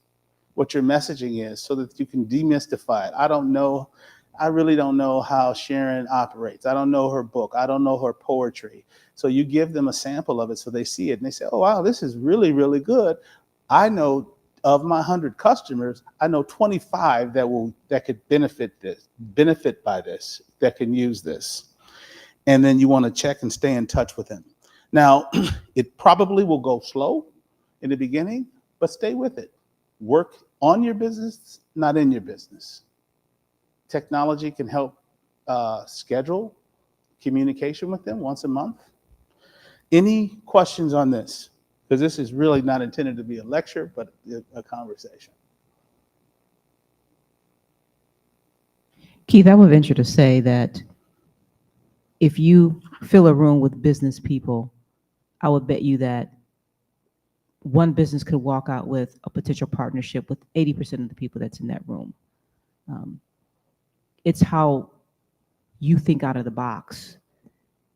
what your messaging is, so that you can demystify it. I don't know I really don't know how Sharon operates. I don't know her book. I don't know her poetry. So you give them a sample of it so they see it and they say, oh, wow, this is really, really good. I know of my 100 customers, I know 25 that could benefit by this, that can use this. And then you want to check and stay in touch with them. Now, it probably will go slow in the beginning, but stay with it. Work on your business, not in your business. Technology can help schedule communication with them once a month. Any questions on this? Because this is really not intended to be a lecture, but a conversation. Keith, I would venture to say that if you fill a room with business people, I would bet you that one business could walk out with a potential partnership with 80% of the people that's in that room. It's how you think out of the box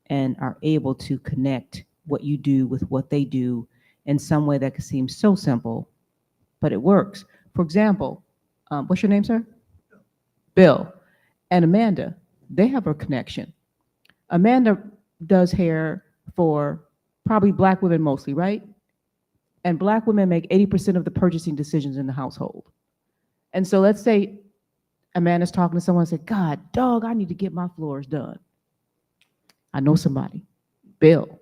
and are able to connect what you do with what they do in some way that could seem so simple, but it works. For example, what's your name, sir? Bill and Amanda, they have a connection. Amanda does hair for probably Black women mostly, right? And Black women make 80% of the purchasing decisions in the household. And so let's say Amanda's talking to someone and said, God, dog, I need to get my floors done. I know somebody, Bill.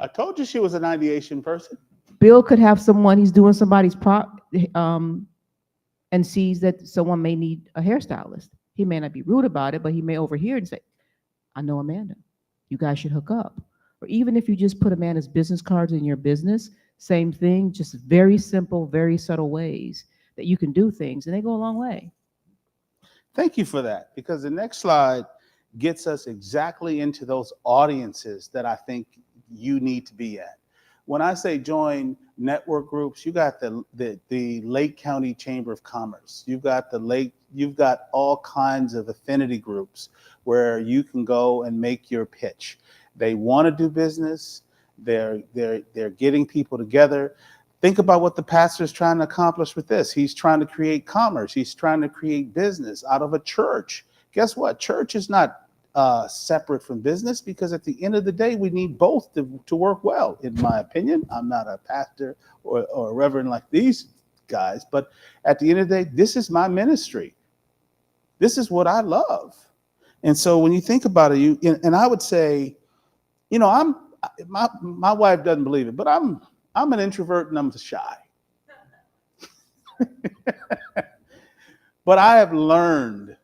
I told you she was an ideation person. Bill could have someone, he's doing somebody's and sees that someone may need a hairstylist. He may not be rude about it, but he may overhear and say, I know Amanda. You guys should hook up. Or even if you just put Amanda's business cards in your business, same thing, just very simple, very subtle ways that you can do things, and they go a long way. Thank you for that, because the next slide gets us exactly into those audiences that I think you need to be at. When I say join network groups, you got the Lake County Chamber of Commerce. You've got all kinds of affinity groups where you can go and make your pitch. They want to do business. They're getting people together. Think about what the pastor is trying to accomplish with this. He's trying to create commerce. He's trying to create business out of a church. Guess what? Church is not separate from business, because at the end of the day, we need both to work well, in my opinion. I'm not a pastor or a reverend like these guys, but at the end of the day, this is my ministry. This is what I love. And so when you think about it, and I would say, my wife doesn't believe it, but I'm an introvert and I'm shy. But I have learned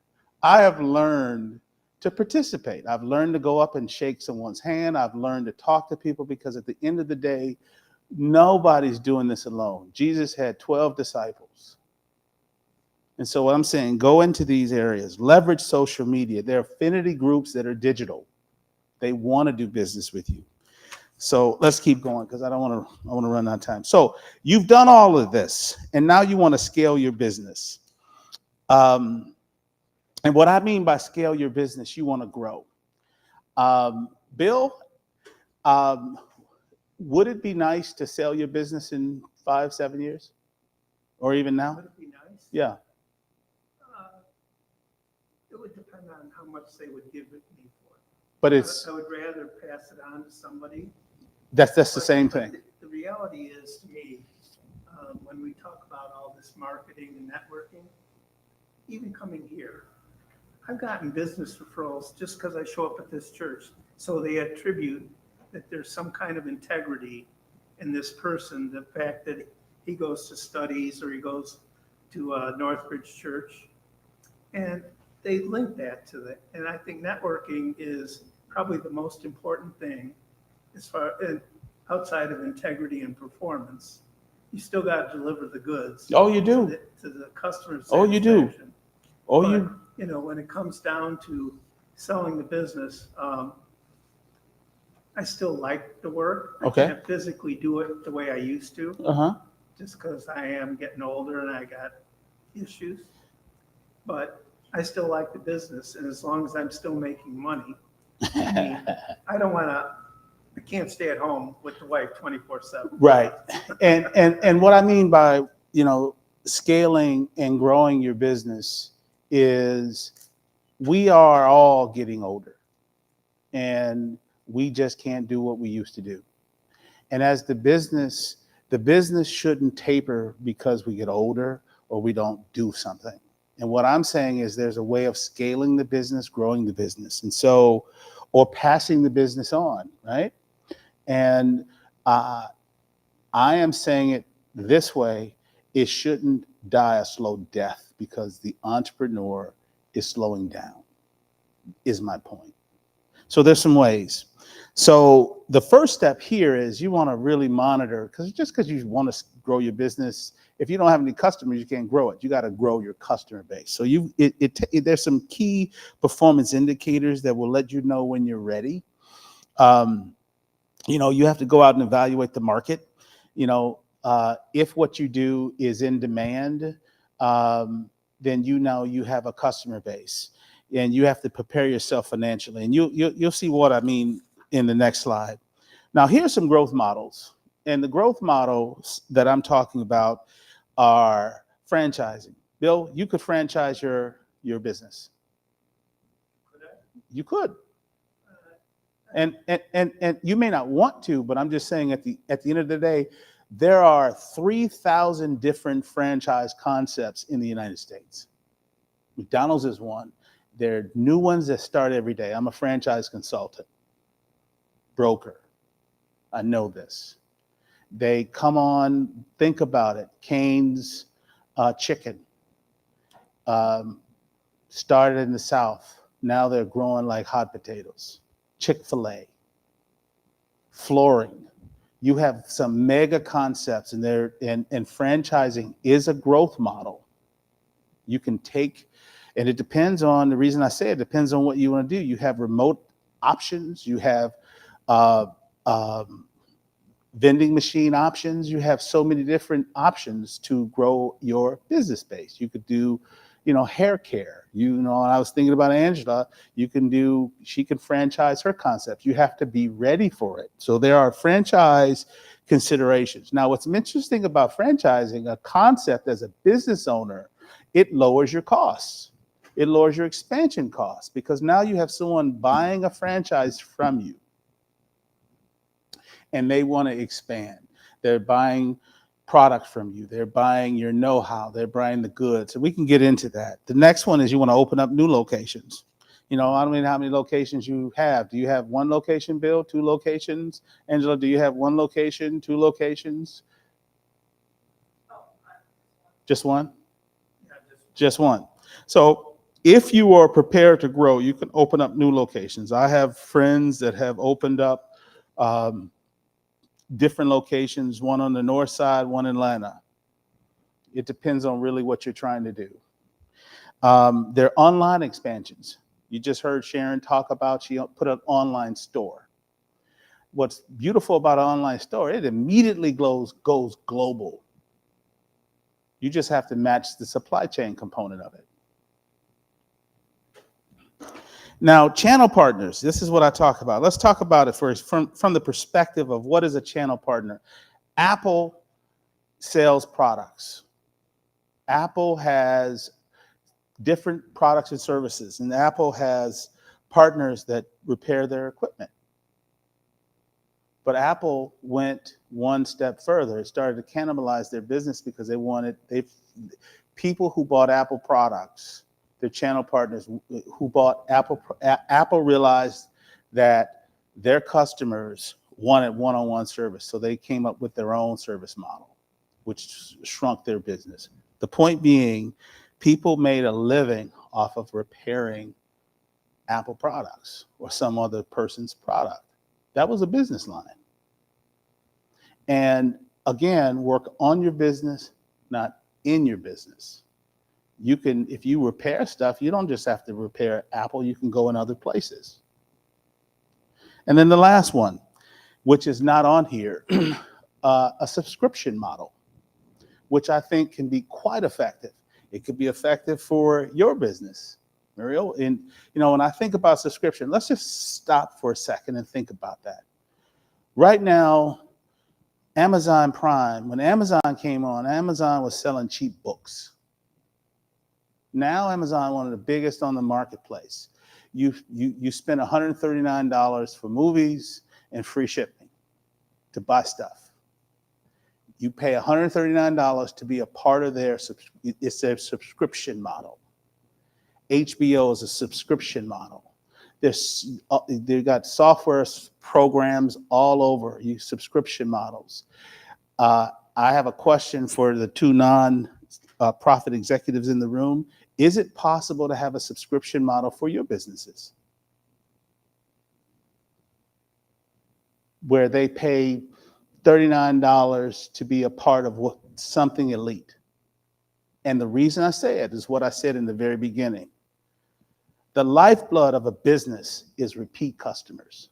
to participate. I've learned to go up and shake someone's hand. I've learned to talk to people, because at the end of the day, nobody's doing this alone. Jesus had 12 disciples. And so what I'm saying, go into these areas, leverage social media. There are affinity groups that are digital. They want to do business with you. So let's keep going, because I want to run out of time. So you've done all of this, and now you want to scale your business. And what I mean by scale your business, you want to grow. Bill, would it be nice to sell your business in 5-7 years, or even now? Would it be nice? Yeah. It would depend on how much they would give me for it. But I would rather pass it on to somebody. that's the same thing. The reality is, to me, when we talk about all this marketing and networking, even coming here, I've gotten business referrals just because I show up at this church. So they attribute that there's some kind of integrity in this person, the fact that he goes to studies or he goes to Northbridge Church. And they link that to that. And I think networking is probably the most important thing as far outside of integrity and performance. You still got to deliver the goods. Oh, you do. To the customer's Oh, you do. satisfaction. Oh, But, when it comes down to selling the business, I still like the work. Okay. I can't physically do it the way I used to, just because I am getting older and I got issues. But I still like the business, and as long as I'm still making money, I can't stay at home with the wife 24/7. Right. And what I mean by, scaling and growing your business is we are all getting older, and we just can't do what we used to do. And as the business shouldn't taper because we get older or we don't do something. And what I'm saying is there's a way of scaling the business, growing the business. And so, or passing the business on, right? And I am saying it this way, it shouldn't die a slow death because the entrepreneur is slowing down, is my point. So there's some ways. So the first step here is you want to really monitor, because just because you want to grow your business, if you don't have any customers, you can't grow it. You got to grow your customer base. So there's some key performance indicators that will let you know when you're ready. You have to go out and evaluate the market. If what you do is in demand, then you have a customer base, and you have to prepare yourself financially. And you'll see what I mean in the next slide. Now, here's some growth models, and the growth models that I'm talking about are franchising. Bill, you could franchise your business. You could. And you may not want to, but I'm just saying at the end of the day, there are 3,000 different franchise concepts in the United States. McDonald's is one. There are new ones that start every day. I'm a franchise consultant, broker. I know this. They come on, think about it. Cane's Chicken started in the South. Now they're growing like hot potatoes. Chick-fil-A, flooring. You have some mega concepts, and franchising is a growth model. You can take, and it depends on, the reason I say it depends on what you want to do. You have remote options, you have vending machine options, you have so many different options to grow your business base. You could do, hair care. And I was thinking about Angela, she can franchise her concepts. You have to be ready for it. So there are franchise considerations. Now, what's interesting about franchising a concept as a business owner, it lowers your costs. It lowers your expansion costs because now you have someone buying a franchise from you and they want to expand. They're buying product from you. They're buying your know-how. They're buying the goods. And we can get into that. The next one is you want to open up new locations. I don't know how many locations you have. Do you have one location, Bill? 2 locations? Angela, do you have 1 location, 2 locations? Just one? Just one. So if you are prepared to grow, you can open up new locations. I have friends that have opened up different locations, one on the north side, one in Atlanta. It depends on really what you're trying to do. There are online expansions. You just heard Sharon talk about, she put an online store. What's beautiful about an online store, it immediately goes global. You just have to match the supply chain component of it. Now, channel partners, this is what I talk about. Let's talk about it first from the perspective of what is a channel partner. Apple sells products. Apple has different products and services, and Apple has partners that repair their equipment. But Apple went one step further. It started to cannibalize their business because people who bought Apple products, their channel partners who bought Apple realized that their customers wanted one-on-one service. So they came up with their own service model, which shrunk their business. The point being, people made a living off of repairing Apple products or some other person's product. That was a business line. And again, work on your business, not in your business. If you repair stuff, you don't just have to repair Apple, you can go in other places. And then the last one, which is not on here, a subscription model, which I think can be quite effective. It could be effective for your business, Muriel. And, when I think about subscription, let's just stop for a second and think about that. Right now, Amazon Prime, when Amazon came on, Amazon was selling cheap books. Now Amazon, one of the biggest on the marketplace. You spend $139 for movies and free shipping to buy stuff. You pay $139 to be a part of it's their subscription model. HBO is a subscription model. They've got software programs all over, subscription models. I have a question for the two non-profit executives in the room. Is it possible to have a subscription model for your businesses where they pay $39 to be a part of something elite? And the reason I say it is what I said in the very beginning. The lifeblood of a business is repeat customers.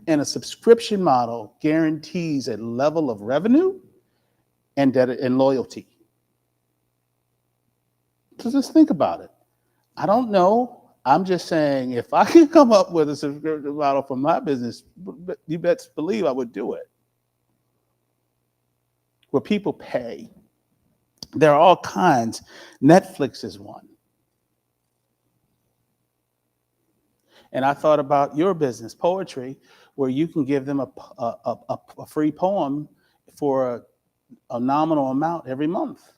And a subscription model guarantees a level of revenue and loyalty. So just think about it. I don't know. I'm just saying, if I can come up with a subscription model for my business, you best believe I would do it. Where people pay. There are all kinds. Netflix is one. And I thought about your business, poetry, where you can give them a free poem for a nominal amount every month.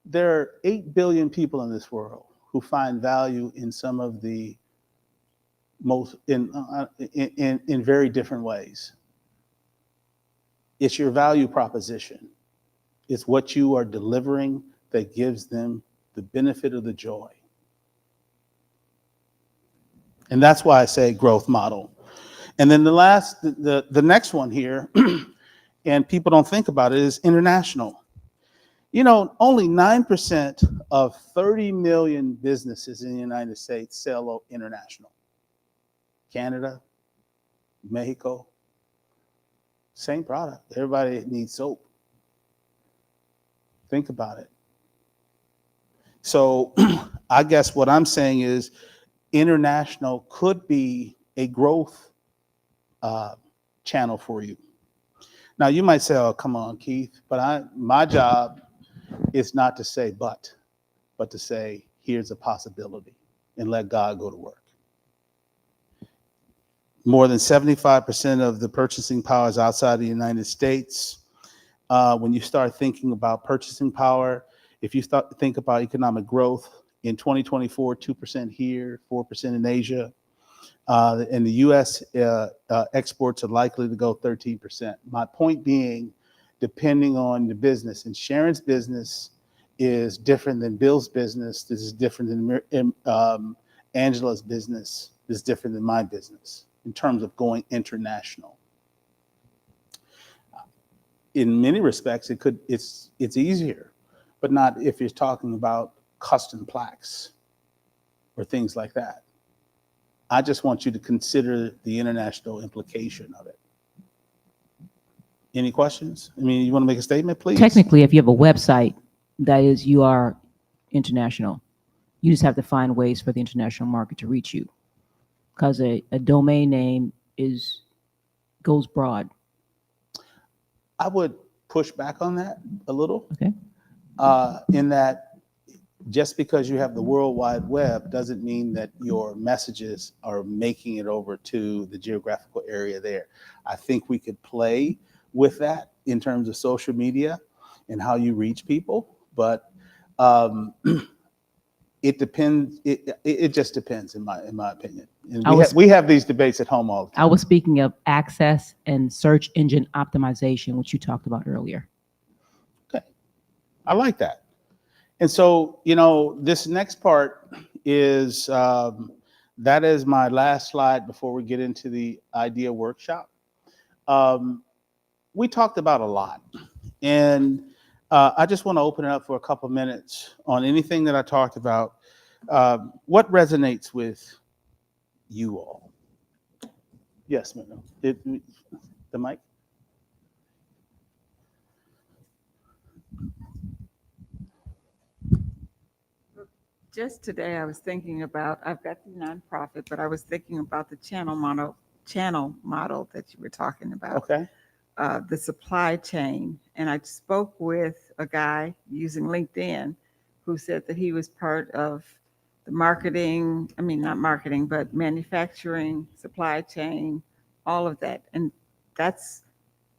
There are 8 billion people in this world who find value in some of the most, in very different ways. It's your value proposition. It's what you are delivering that gives them the benefit of the joy. And that's why I say growth model. And then the next one here, and people don't think about it, is international. You know, only 9% of 30 million businesses in the United States sell international. Canada, Mexico, same product. Everybody needs soap. Think about it. So I guess what I'm saying is international could be a growth channel for you. Now you might say, "Oh, come on, Keith," but my job is not to say but to say here's a possibility and let God go to work. More than 75% of the purchasing power is outside the United States. When you start thinking about purchasing power, if you think about economic growth in 2024, 2% here, 4% in Asia. And the U.S. Exports are likely to go 13%. My point being, depending on the business, and Sharon's business is different than Bill's business. This is different than Angela's business. This is different than my business in terms of going international. In many respects, it's easier, but not if you're talking about custom plaques or things like that. I just want you to consider the international implication of it. Any questions? I mean, you want to make a statement, please? Technically, if you have a website, that is, you are international. You just have to find ways for the international market to reach you, because a domain name goes broad. I would push back on that a little. Okay. In that, just because you have the World Wide Web doesn't mean that your messages are making it over to the geographical area there. I think we could play with that in terms of social media and how you reach people, but it depends. It just depends, in my opinion. And we have these debates at home all the time. I was speaking of access and search engine optimization, which you talked about earlier. Okay, I like that. And so, this next part is, that is my last slide before we get into the idea workshop. We talked about a lot, and I just want to open it up for a couple of minutes on anything that I talked about. What resonates with you all? Yes, ma'am. The mic? Just today, I was thinking about, I've got the nonprofit, but I was thinking about the channel model that you were talking about. Okay. the supply chain. And I spoke with a guy using LinkedIn who said that he was part of the marketing, I mean, not marketing, but manufacturing, supply chain, all of that. And that's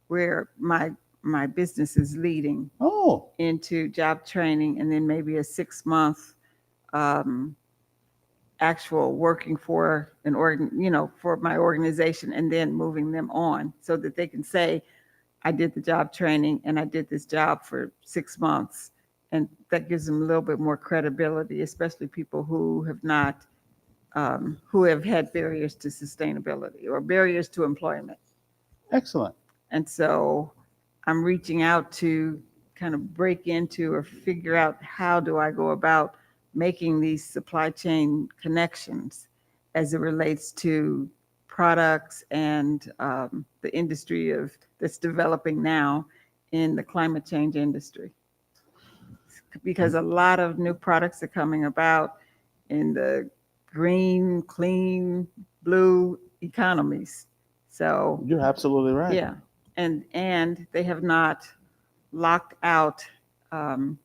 where my business is leading Oh, into job training, and then maybe a 6 month um, actual working for an for my organization, and then moving them on so that they can say, I did the job training and I did this job for 6 months. And that gives them a little bit more credibility, especially people who have not, who have had barriers to sustainability or barriers to employment. excellent. And so I'm reaching out to kind of break into or figure out how do I go about making these supply chain connections as it relates to products and the industry that's developing now in the climate change industry. Because a lot of new products are coming about in the green, clean, blue economies. So You're absolutely right. yeah, and they have not locked out um,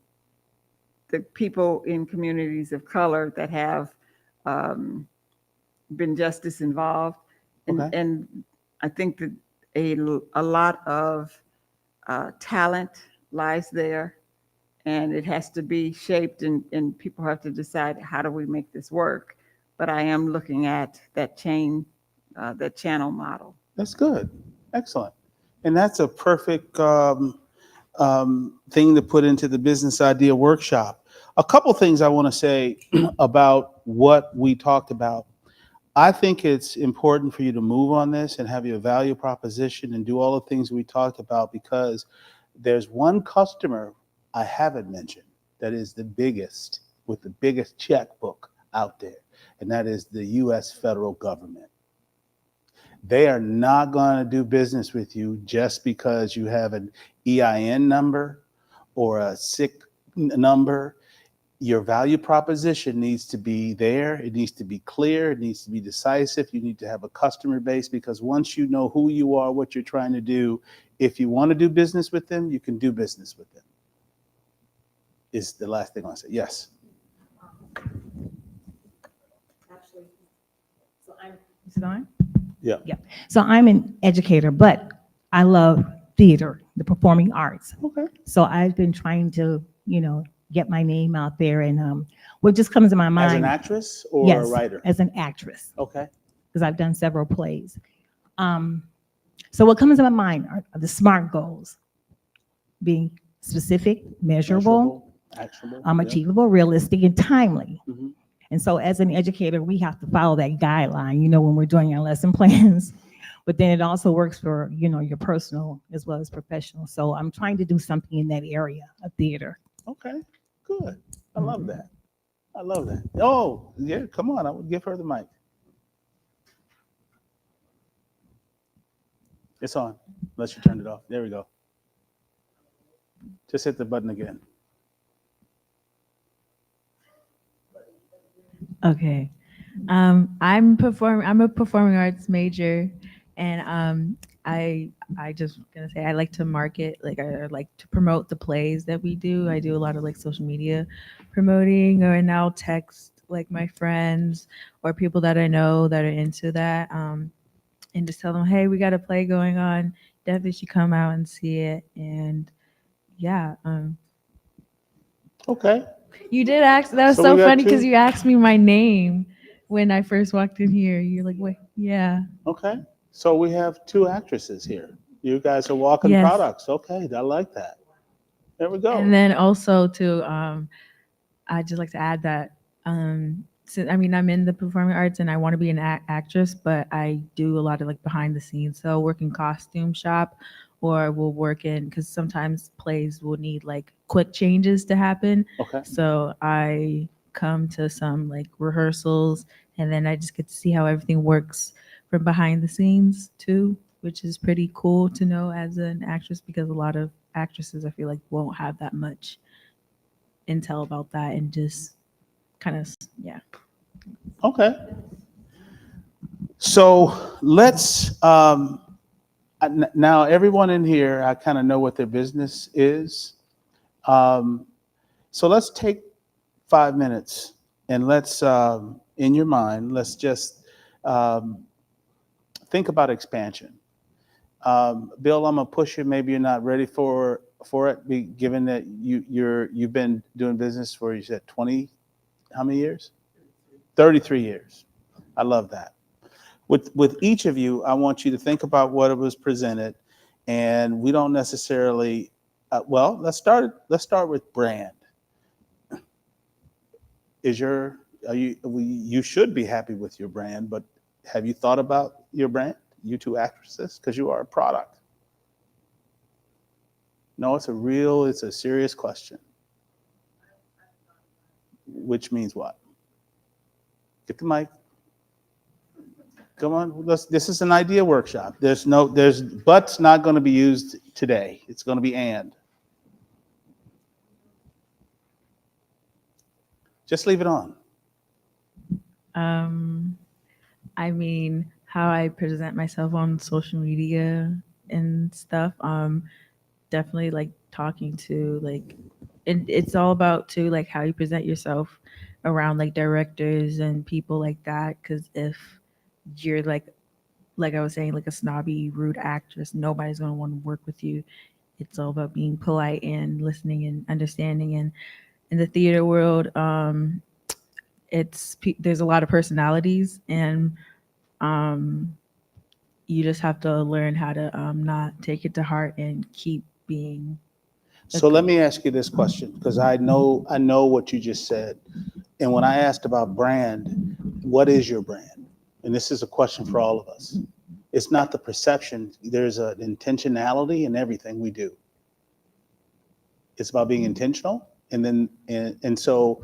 the people in communities of color that have um, been justice involved, Okay. and I think that a lot of talent lies there, and it has to be shaped, and people have to decide how do we make this work. But I am looking at that that channel model. That's good. Excellent. And that's a perfect thing to put into the business idea workshop. A couple things I want to say about what we talked about. I think it's important for you to move on this and have your value proposition and do all the things we talked about, because there's one customer I haven't mentioned that is the biggest, with the biggest checkbook out there, and that is the U.S. federal government. They are not going to do business with you just because you have an EIN number or a SIC number. Your value proposition needs to be there. It needs to be clear. It needs to be decisive. You need to have a customer base, because once you know who you are, what you're trying to do, if you want to do business with them, you can do business with them. Is the last thing I want to say. Yes. Actually, so I'm, Is it on? Yeah. yeah. So I'm an educator, but I love theater, the performing arts. Okay. So I've been trying to, get my name out there, and what just comes to my mind. As an actress or yes, a writer? as an actress, Okay. because I've done several plays. So what comes to my mind are the SMART goals: being specific, measurable, Actionable. Yeah. achievable, realistic, and timely. Mhm. And so as an educator, we have to follow that guideline, when we're doing our lesson plans. But then it also works for, your personal as well as professional. So I'm trying to do something in that area of theater. Okay. Good. I love that. I love that. Oh, yeah. Come on. I would give her the mic. It's on. Unless you turned it off. There we go. Just hit the button again. Okay. I'm a performing arts major, and I just gonna say I like to market, like I like to promote the plays that we do. I do a lot of like social media promoting, or now text like my friends or people that I know that are into that, and just tell them, hey, we got a play going on. Definitely should come out and see it. And yeah, Okay. you did ask. That was So so we got funny because two- you asked me my name when I first walked in here. You're like, wait, yeah. Okay. So we have two actresses here. You guys are walking Yes. products. Okay. I like that. There we go. And then also to, I'd just like to add that, so, I mean, I'm in the performing arts and I want to be an actress, but I do a lot of like behind the scenes. So work in costume shop, or we'll work in, because sometimes plays will need like quick changes to happen. Okay. So I come to some like rehearsals, and then I just get to see how everything works from behind the scenes too, which is pretty cool to know as an actress, because a lot of actresses I feel like won't have that much intel about that, and just kind of, yeah. Okay. So let's Now, everyone in here, I kind of know what their business is. So let's take 5 minutes and let's, in your mind, let's just um, think about expansion. Bill, I'm gonna push you. Maybe you're not ready for it, given that you've been doing business for, you said 20, how many years? 33 years. I love that. With each of you, I want you to think about what it was presented, and we don't necessarily. Well, let's start with brand. You should be happy with your brand, but have you thought about your brand, you two actresses, because you are a product? No, it's a serious question. Which means what? Get the mic. Come on, this is an idea workshop. There's but's not going to be used today. It's going to be and. Just leave it on. I mean, how I present myself on social media and stuff. Definitely like talking to like, and it's all about too like how you present yourself around like directors and people like that. Because if you're like I was saying, like a snobby, rude actress, nobody's gonna want to work with you. It's all about being polite and listening and understanding. And in the theater world, there's a lot of personalities, and you just have to learn how to not take it to heart and keep being. So let me ask you this question, because I know what you just said. And when I asked about brand, what is your brand? And this is a question for all of us. It's not the perception. There's an intentionality in everything we do. It's about being intentional. And so,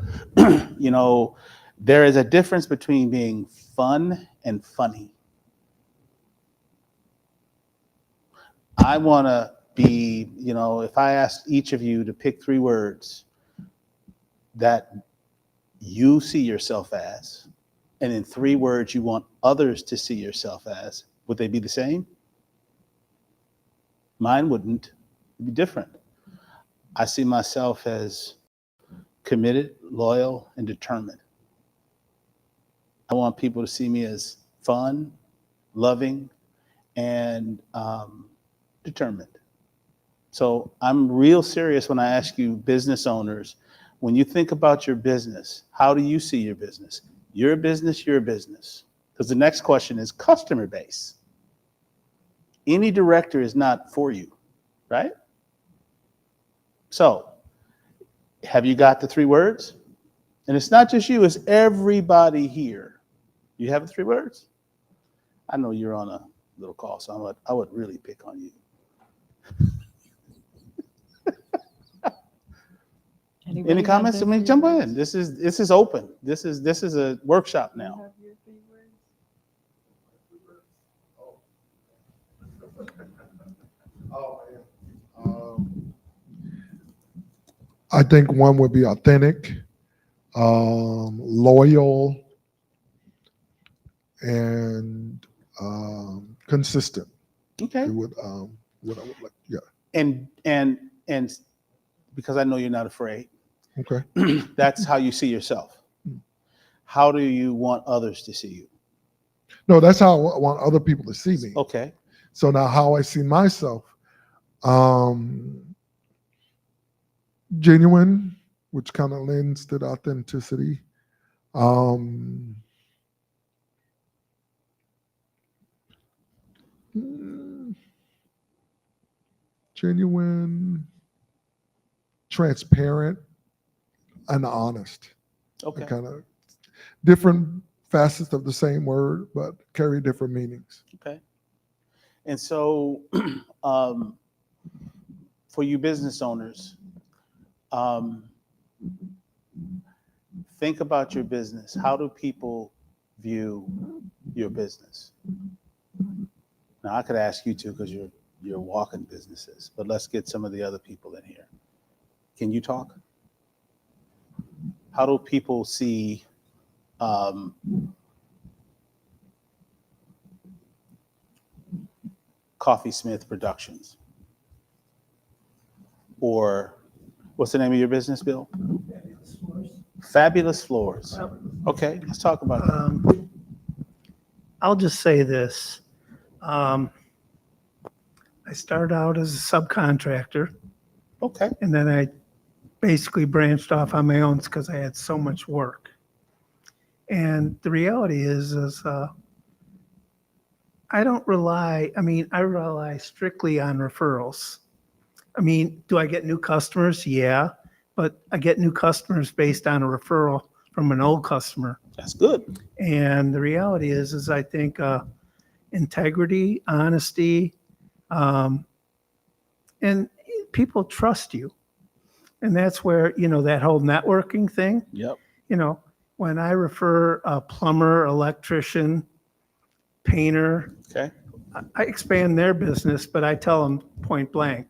there is a difference between being fun and funny. I want to be, if I asked each of you to pick 3 words that you see yourself as, and in 3 words you want others to see yourself as, would they be the same? Mine wouldn't. It'd be different. I see myself as committed, loyal, and determined. I want people to see me as fun, loving, and determined. So I'm real serious when I ask you, business owners, when you think about your business, how do you see your business? Your business, your business. Because the next question is customer base. Any director is not for you, right? So have you got the 3 words? And it's not just you, it's everybody here. You have the 3 words? I know you're on a little call, so I would really pick on you. Any comments? I mean, jump in. This is open. This is a workshop now. I think one would be authentic, loyal, and consistent. Okay. What I would like, yeah. And because I know you're not afraid, Okay. that's how you see yourself. How do you want others to see you? No, that's how I want other people to see me. Okay. So now how I see myself, genuine, which kind of lends to the authenticity. Genuine, transparent, and honest. Okay. Kind of different facets of the same word, but carry different meanings. Okay. And so, for you business owners, think about your business. How do people view your business? Now, I could ask you too, because you're walking businesses, but let's get some of the other people in here. Can you talk? How do people see Coffee Smith Productions? Or what's the name of your business, Bill? Fabulous Floors. Okay, let's talk about that. I'll just say this. I started out as a subcontractor, Okay, and then I basically branched off on my own because I had so much work. And the reality is I don't rely, I mean, I rely strictly on referrals. I mean, do I get new customers? Yeah, but I get new customers based on a referral from an old customer. that's good. And the reality is I think integrity, honesty, um, and people trust you. And that's where, you know, that whole networking thing, Yep. you know, when I refer a plumber, electrician, painter, Okay. I expand their business, but I tell them point blank,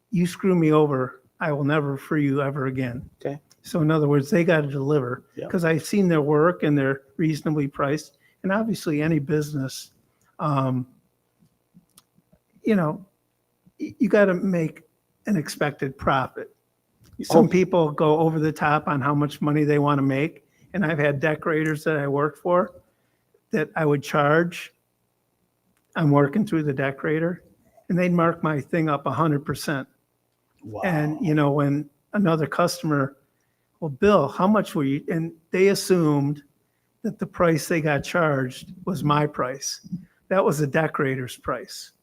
you screw me over, I will never refer you ever again. Okay. So in other words, they got to deliver Yep. because I've seen their work and they're reasonably priced. And obviously any business, you know, you got to make an expected profit. Some Oh. people go over the top on how much money they want to make. And I've had decorators that I worked for that I would charge. I'm working through the decorator and they'd mark my thing up 100%. Wow. And, you know, when another customer, well, Bill, how much were you? And they assumed that the price they got charged was my price. That was the decorator's price.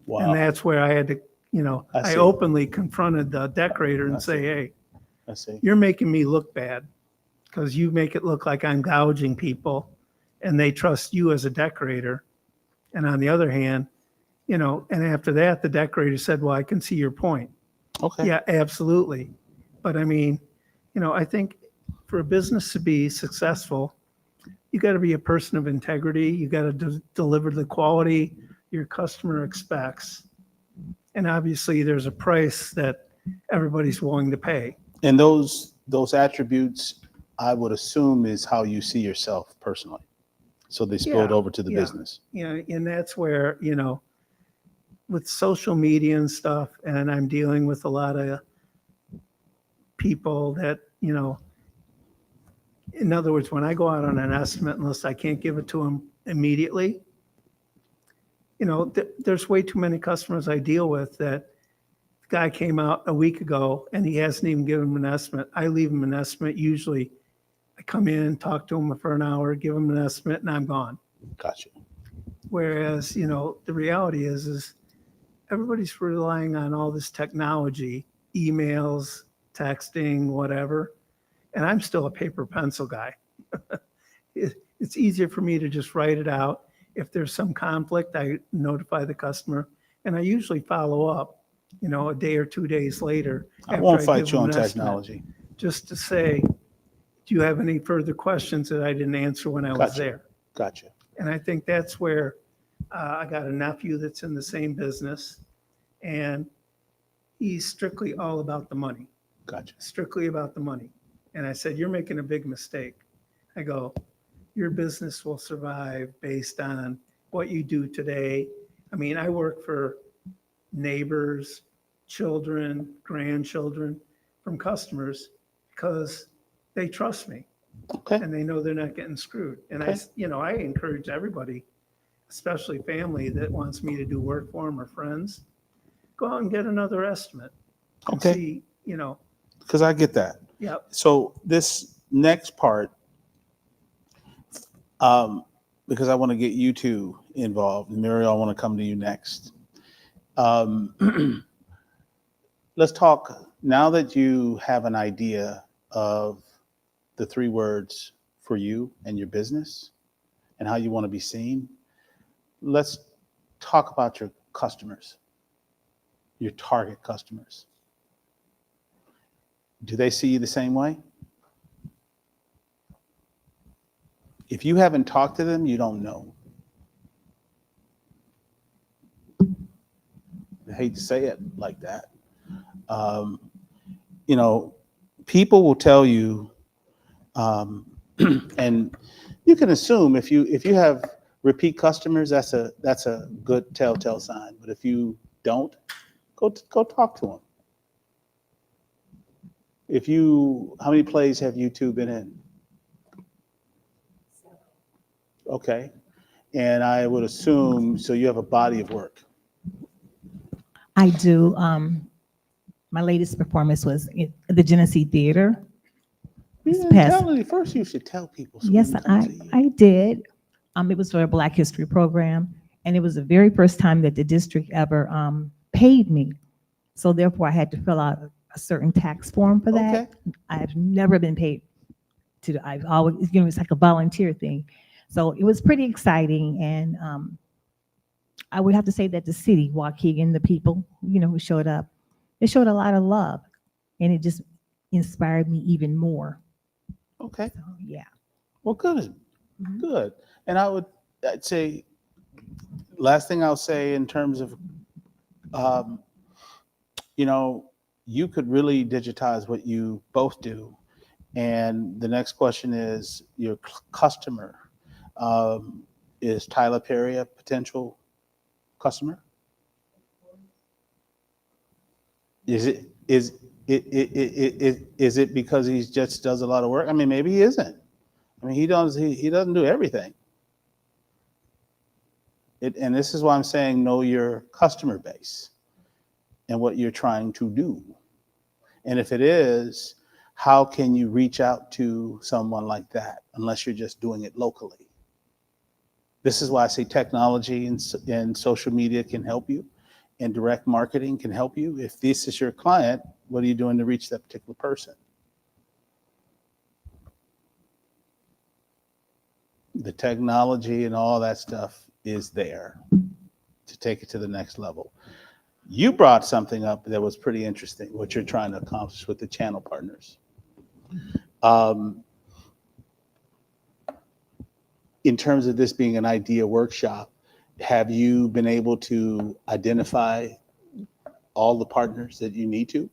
Wow. And that's where I had to, you know, I I see. openly confronted the decorator I and say, see. hey, I see. you're making me look bad because you make it look like I'm gouging people and they trust you as a decorator. And on the other hand, you know, and after that, the decorator said, well, I can see your point. Okay. Yeah, absolutely. But I mean, you know, I think for a business to be successful, you got to be a person of integrity. You got to deliver the quality your customer expects. And obviously there's a price that everybody's willing to pay. And those attributes, I would assume, is how you see yourself personally. So they spilled Yeah, over to the yeah. business. You know, and that's where, you know, with social media and stuff, and I'm dealing with a lot of people that, you know, in other words, when I go out on an estimate, unless I can't give it to them immediately, you know, there's way too many customers I deal with that the guy came out a week ago and he hasn't even given them an estimate. I leave him an estimate. Usually I come in, talk to him for an hour, give him an estimate, and I'm gone. Gotcha. Whereas, you know, the reality is everybody's relying on all this technology, emails, texting, whatever. And I'm still a paper pencil guy. It's easier for me to just write it out. If there's some conflict, I notify the customer and I usually follow up, you know, a day or 2 days later. I won't after fight give you them on an estimate, technology. just to say, do you have any further questions that I didn't answer when I was Gotcha. there? Gotcha. And I think that's where I got a nephew that's in the same business and he's strictly all about the money, Gotcha. strictly about the money. And I said, you're making a big mistake. I go, your business will survive based on what you do today. I mean, I work for neighbors, children, grandchildren from customers because they trust me Okay. and they know they're not getting screwed. And Okay. you know, I encourage everybody, especially family that wants me to do work for them or friends, go out and get another estimate. And Okay. see, you know, Because I get that. yeah, So this next part, because I want to get you two involved. Muriel, I want to come to you next. Let's talk, now that you have an idea of the 3 words for you and your business and how you want to be seen, let's talk about your customers, your target customers. Do they see you the same way? If you haven't talked to them, you don't know. I hate to say it like that. You know, people will tell you, and you can assume if you have repeat customers, that's a good telltale sign. But if you don't, go talk to them. How many plays have you two been in? Okay. And I would assume, so you have a body of work. I do. My latest performance was at the Genesee Theater. You This didn't past, tell me. First, you should tell people. So yes, when they come see you. I did. It was for a Black History program, and it was the very first time that the district ever paid me. So therefore, I had to fill out a certain tax form for that. Okay. I've never been paid I've always, it's like a volunteer thing. So it was pretty exciting, and I would have to say that the city, Waukegan, the people, who showed up, they showed a lot of love, and it just inspired me even more. Okay. So, yeah. Well, good. Mhm. Good. And I'd say, last thing I'll say in terms of, um, you could really digitize what you both do. And the next question is your customer. Is Tyler Perry a potential customer? Is it because he just does a lot of work? I mean, maybe he isn't. I mean, he doesn't do everything. And this is why I'm saying know your customer base and what you're trying to do. And if it is, how can you reach out to someone like that unless you're just doing it locally? This is why I say technology and social media can help you, and direct marketing can help you. If this is your client, what are you doing to reach that particular person? The technology and all that stuff is there to take it to the next level. You brought something up that was pretty interesting, what you're trying to accomplish with the channel partners. In terms of this being an idea workshop, have you been able to identify all the partners that you need to?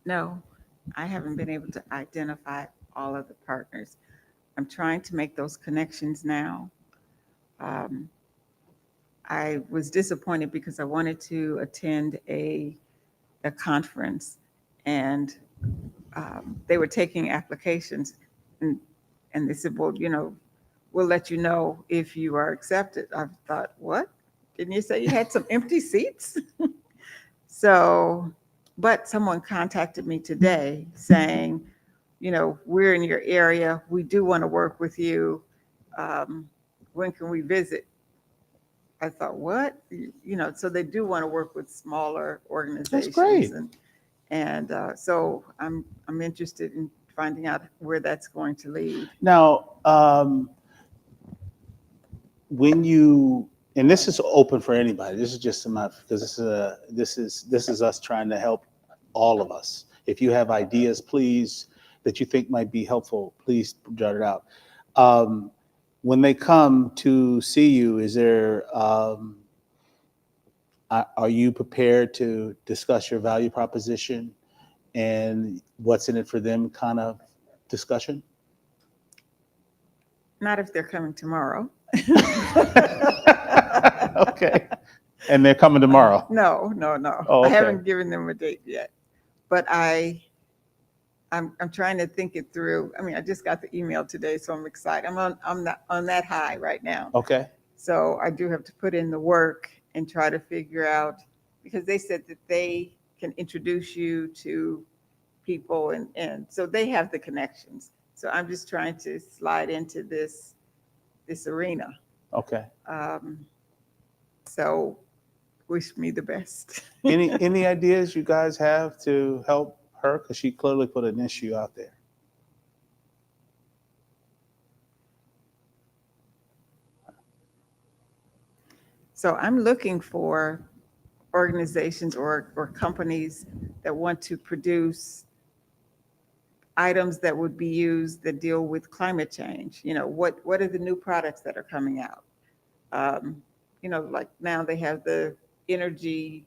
No, I haven't been able to identify all of the partners. I'm trying to make those connections now. Um, I was disappointed because I wanted to attend a conference, and they were taking applications, and they said, well, we'll let you know if you are accepted. I thought, what? Didn't you say you had some empty seats? So, but someone contacted me today saying, we're in your area. We do want to work with you. When can we visit? I thought, what? So they do want to work with smaller organizations. That's great. So I'm interested in finding out where that's going to lead. Now, and this is open for anybody. This is just because this is us trying to help all of us. If you have ideas, please, that you think might be helpful, please jot it out. When they come to see you, are you prepared to discuss your value proposition and what's in it for them kind of discussion? Not if they're coming tomorrow. Okay. And they're coming tomorrow? No. Oh, okay. I haven't given them a date yet, but I'm trying to think it through. I mean, I just got the email today, so I'm excited. I'm on that high right now. Okay. So I do have to put in the work and try to figure out, because they said that they can introduce you to people, and so they have the connections. So I'm just trying to slide into this arena. Okay. So wish me the best. Any ideas you guys have to help her? Because she clearly put an issue out there. So I'm looking for organizations or companies that want to produce items that would be used that deal with climate change. What are the new products that are coming out? Like now they have the Energy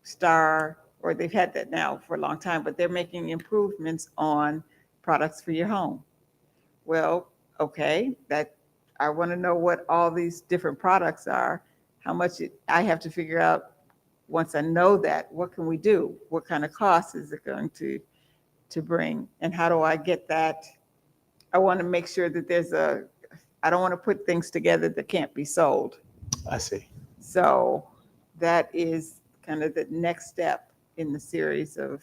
Star or they've had that now for a long time, but they're making improvements on products for your home. Well, okay, that I want to know what all these different products are, how much I have to figure out. Once I know that, what can we do? What kind of cost is it going to bring? And how do I get that? I want to make sure that I don't want to put things together that can't be sold. I see. So that is kind of the next step in the series of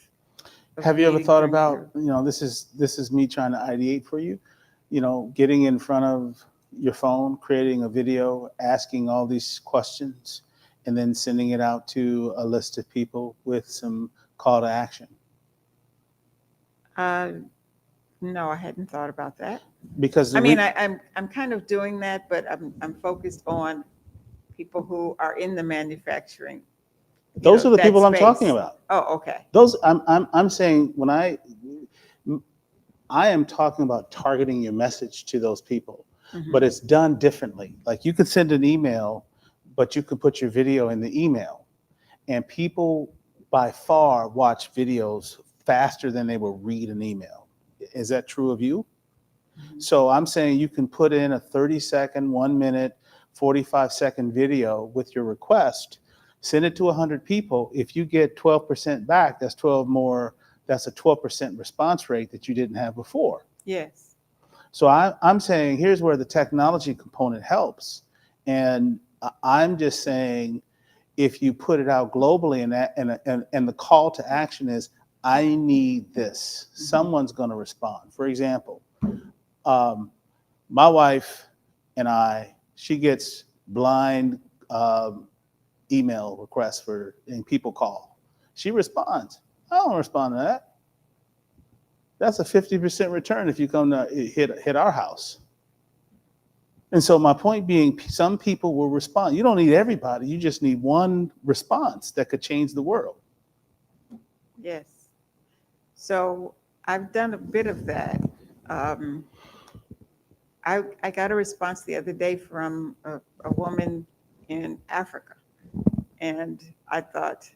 Have you ever meetings thought and about, through. this is me trying to ideate for you, getting in front of your phone, creating a video, asking all these questions, and then sending it out to a list of people with some call to action? No, I hadn't thought about that. Because I mean, I'm kind of doing that, but I'm focused on people who are in the manufacturing. those are the that people I'm talking space. about. Oh, okay. Those I'm saying when I am talking about targeting your message to those people, Mhm. but it's done differently. Like you could send an email, but you could put your video in the email, and people by far watch videos faster than they will read an email. Is that true of you? Mhm. So I'm saying you can put in a 30-second, 1 minute, 45-second video with your request, send it to 100 people. If you get 12% back, that's 12 more. That's a 12% response rate that you didn't have before. Yes. So I'm saying here's where the technology component helps. And I'm just saying if you put it out globally and the call to action is, I need this, someone's going to respond. For example, my wife and she gets blind email requests and people call. She responds. I don't respond to that. That's a 50% return if you come to hit our house. And so my point being, some people will respond. You don't need everybody. You just need one response that could change the world. Yes. So I've done a bit of that. I got a response the other day from a woman in Africa, and I thought,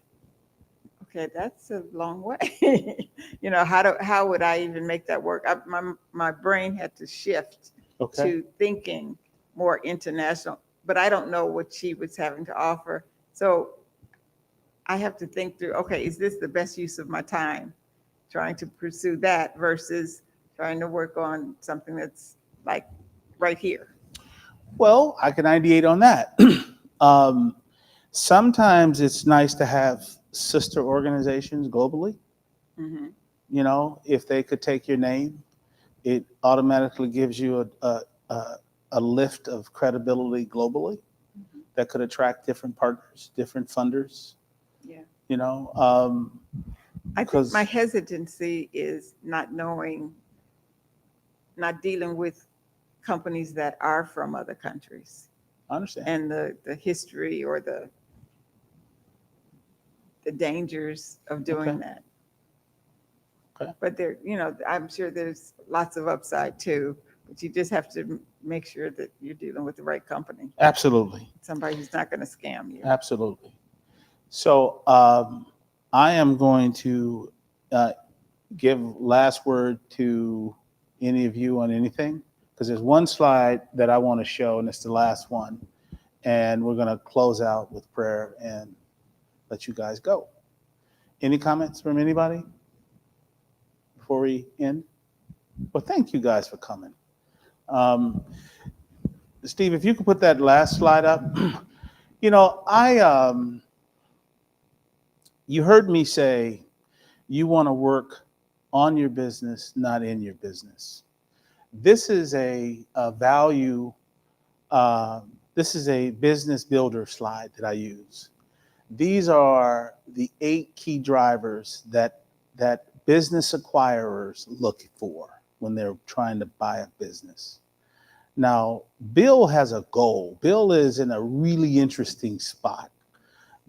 okay, that's a long way. How would I even make that work? My brain had to shift Okay. to thinking more international, but I don't know what she was having to offer. So I have to think through, okay, is this the best use of my time trying to pursue that versus trying to work on something that's like right here? Well, I can ideate on that. Sometimes it's nice to have sister organizations globally. Mm-hmm. If they could take your name, it automatically gives you a lift of credibility globally that could attract different partners, different funders. Yeah. I think my Because hesitancy is not dealing with companies that are from other countries I understand. and the history or the dangers of doing Okay. that. Okay. But I'm sure there's lots of upside too, but you just have to make sure that you're dealing with the right company, Absolutely. somebody who's not going to scam you. Absolutely. So I am going to give last word to any of you on anything, because there's one slide that I want to show, and it's the last one. And we're going to close out with prayer and let you guys go. Any comments from anybody before we end? Well, thank you guys for coming. Steve, if you could put that last slide up. You heard me say you want to work on your business, not in your business. This is a value, this is a business builder slide that I use. These are the 8 key drivers that business acquirers look for when they're trying to buy a business. Now, Bill has a goal. Bill is in a really interesting spot.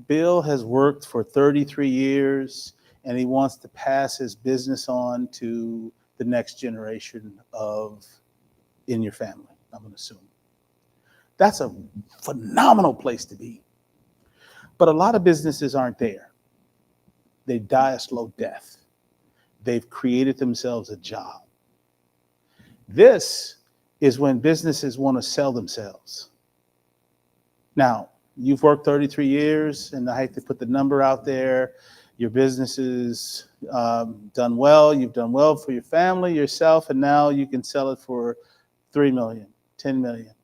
Bill has worked for 33 years, and he wants to pass his business on to the next generation in your family, I'm going to assume. That's a phenomenal place to be. But a lot of businesses aren't there. They die a slow death. They've created themselves a job. This is when businesses want to sell themselves. Now, you've worked 33 years, and I hate to put the number out there. Your business is done well. You've done well for your family, yourself, and now you can sell it for $3 million, $10 million.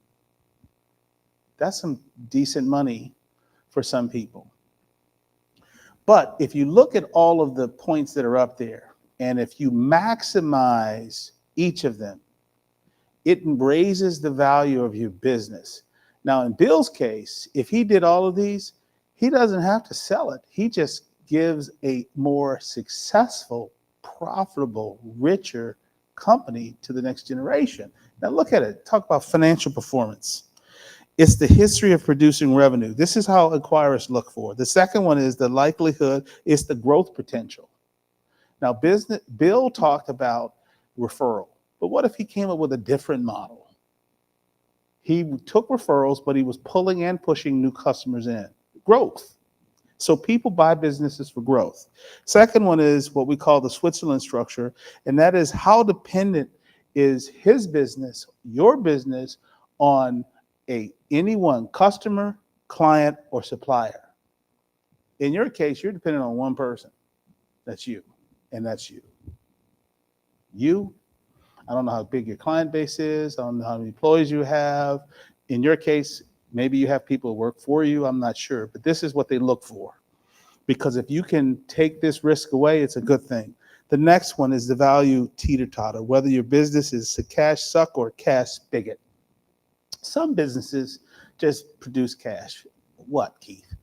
That's some decent money for some people. But if you look at all of the points that are up there, and if you maximize each of them, it raises the value of your business. Now, in Bill's case, if he did all of these, he doesn't have to sell it. He just gives a more successful, profitable, richer company to the next generation. Now, look at it. Talk about financial performance. It's the history of producing revenue. This is how acquirers look for. The second one is the likelihood, it's the growth potential. Now, Bill talked about referral, but what if he came up with a different model? He took referrals, but he was pulling and pushing new customers in. Growth. So people buy businesses for growth. Second one is what we call the Switzerland structure, and that is how dependent is his business, your business, on any one customer, client, or supplier. In your case, you're dependent on one person. That's you, and that's you. You, I don't know how big your client base is. I don't know how many employees you have. In your case, maybe you have people who work for you. I'm not sure, but this is what they look for. Because if you can take this risk away, it's a good thing. The next one is the value teeter-totter, whether your business is a cash suck or a cash spigot. Some businesses just produce cash. What, Keith?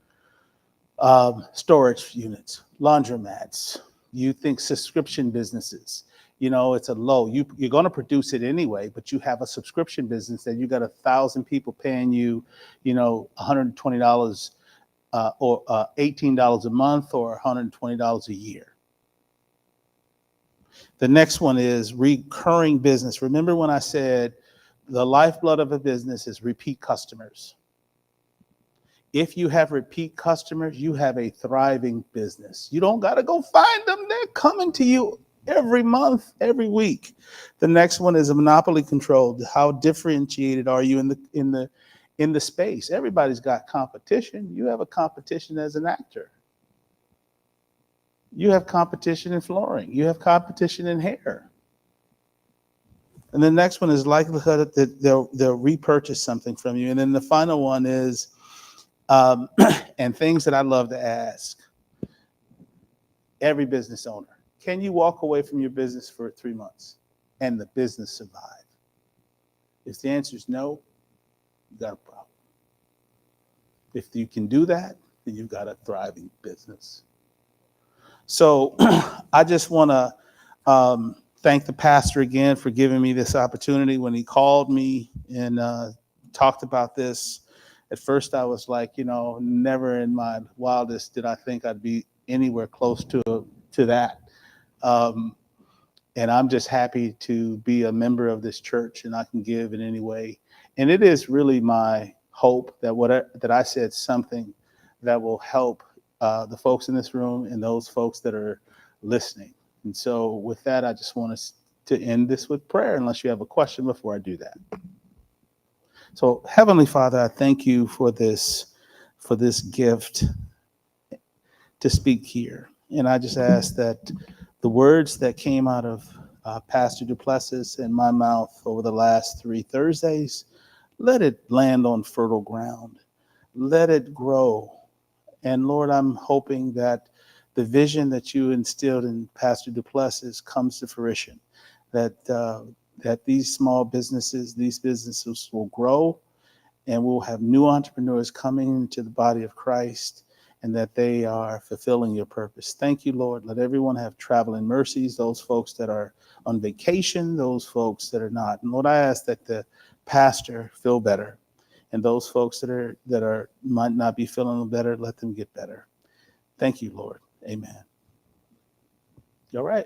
Storage units, laundromats. You think subscription businesses. You know, it's a low. You're going to produce it anyway, but you have a subscription business that you got 1,000 people paying you, $120 or $18 a month or $120 a year. The next one is recurring business. Remember when I said the lifeblood of a business is repeat customers. If you have repeat customers, you have a thriving business. You don't got to go find them. They're coming to you every month, every week. The next one is a monopoly control. How differentiated are you in the space? Everybody's got competition. You have a competition as an actor. You have competition in flooring. You have competition in hair. And the next one is likelihood that they'll repurchase something from you. And then the final one is, and things that I love to ask every business owner, can you walk away from your business for 3 months and the business survive? If the answer is no, you got a problem. If you can do that, then you've got a thriving business. So I just want to thank the pastor again for giving me this opportunity. When he called me and talked about this, at first I was like, never in my wildest did I think I'd be anywhere close to that. And I'm just happy to be a member of this church, and I can give in any way. And it is really my hope that I said something that will help the folks in this room and those folks that are listening. And so with that, I just want us to end this with prayer, unless you have a question before I do that. So Heavenly Father, I thank you for this gift to speak here. And I just ask that the words that came out of Pastor Du-Plessis and my mouth over the last 3 Thursdays, let it land on fertile ground. Let it grow. And Lord, I'm hoping that the vision that you instilled in Pastor Du-Plessis comes to fruition, that these small businesses, these businesses will grow, and we'll have new entrepreneurs coming into the body of Christ, and that they are fulfilling your purpose. Thank you, Lord. Let everyone have traveling mercies, those folks that are on vacation, those folks that are not. And Lord, I ask that the pastor feel better, and those folks that might not be feeling better, let them get better. Thank you, Lord. Amen. You all right?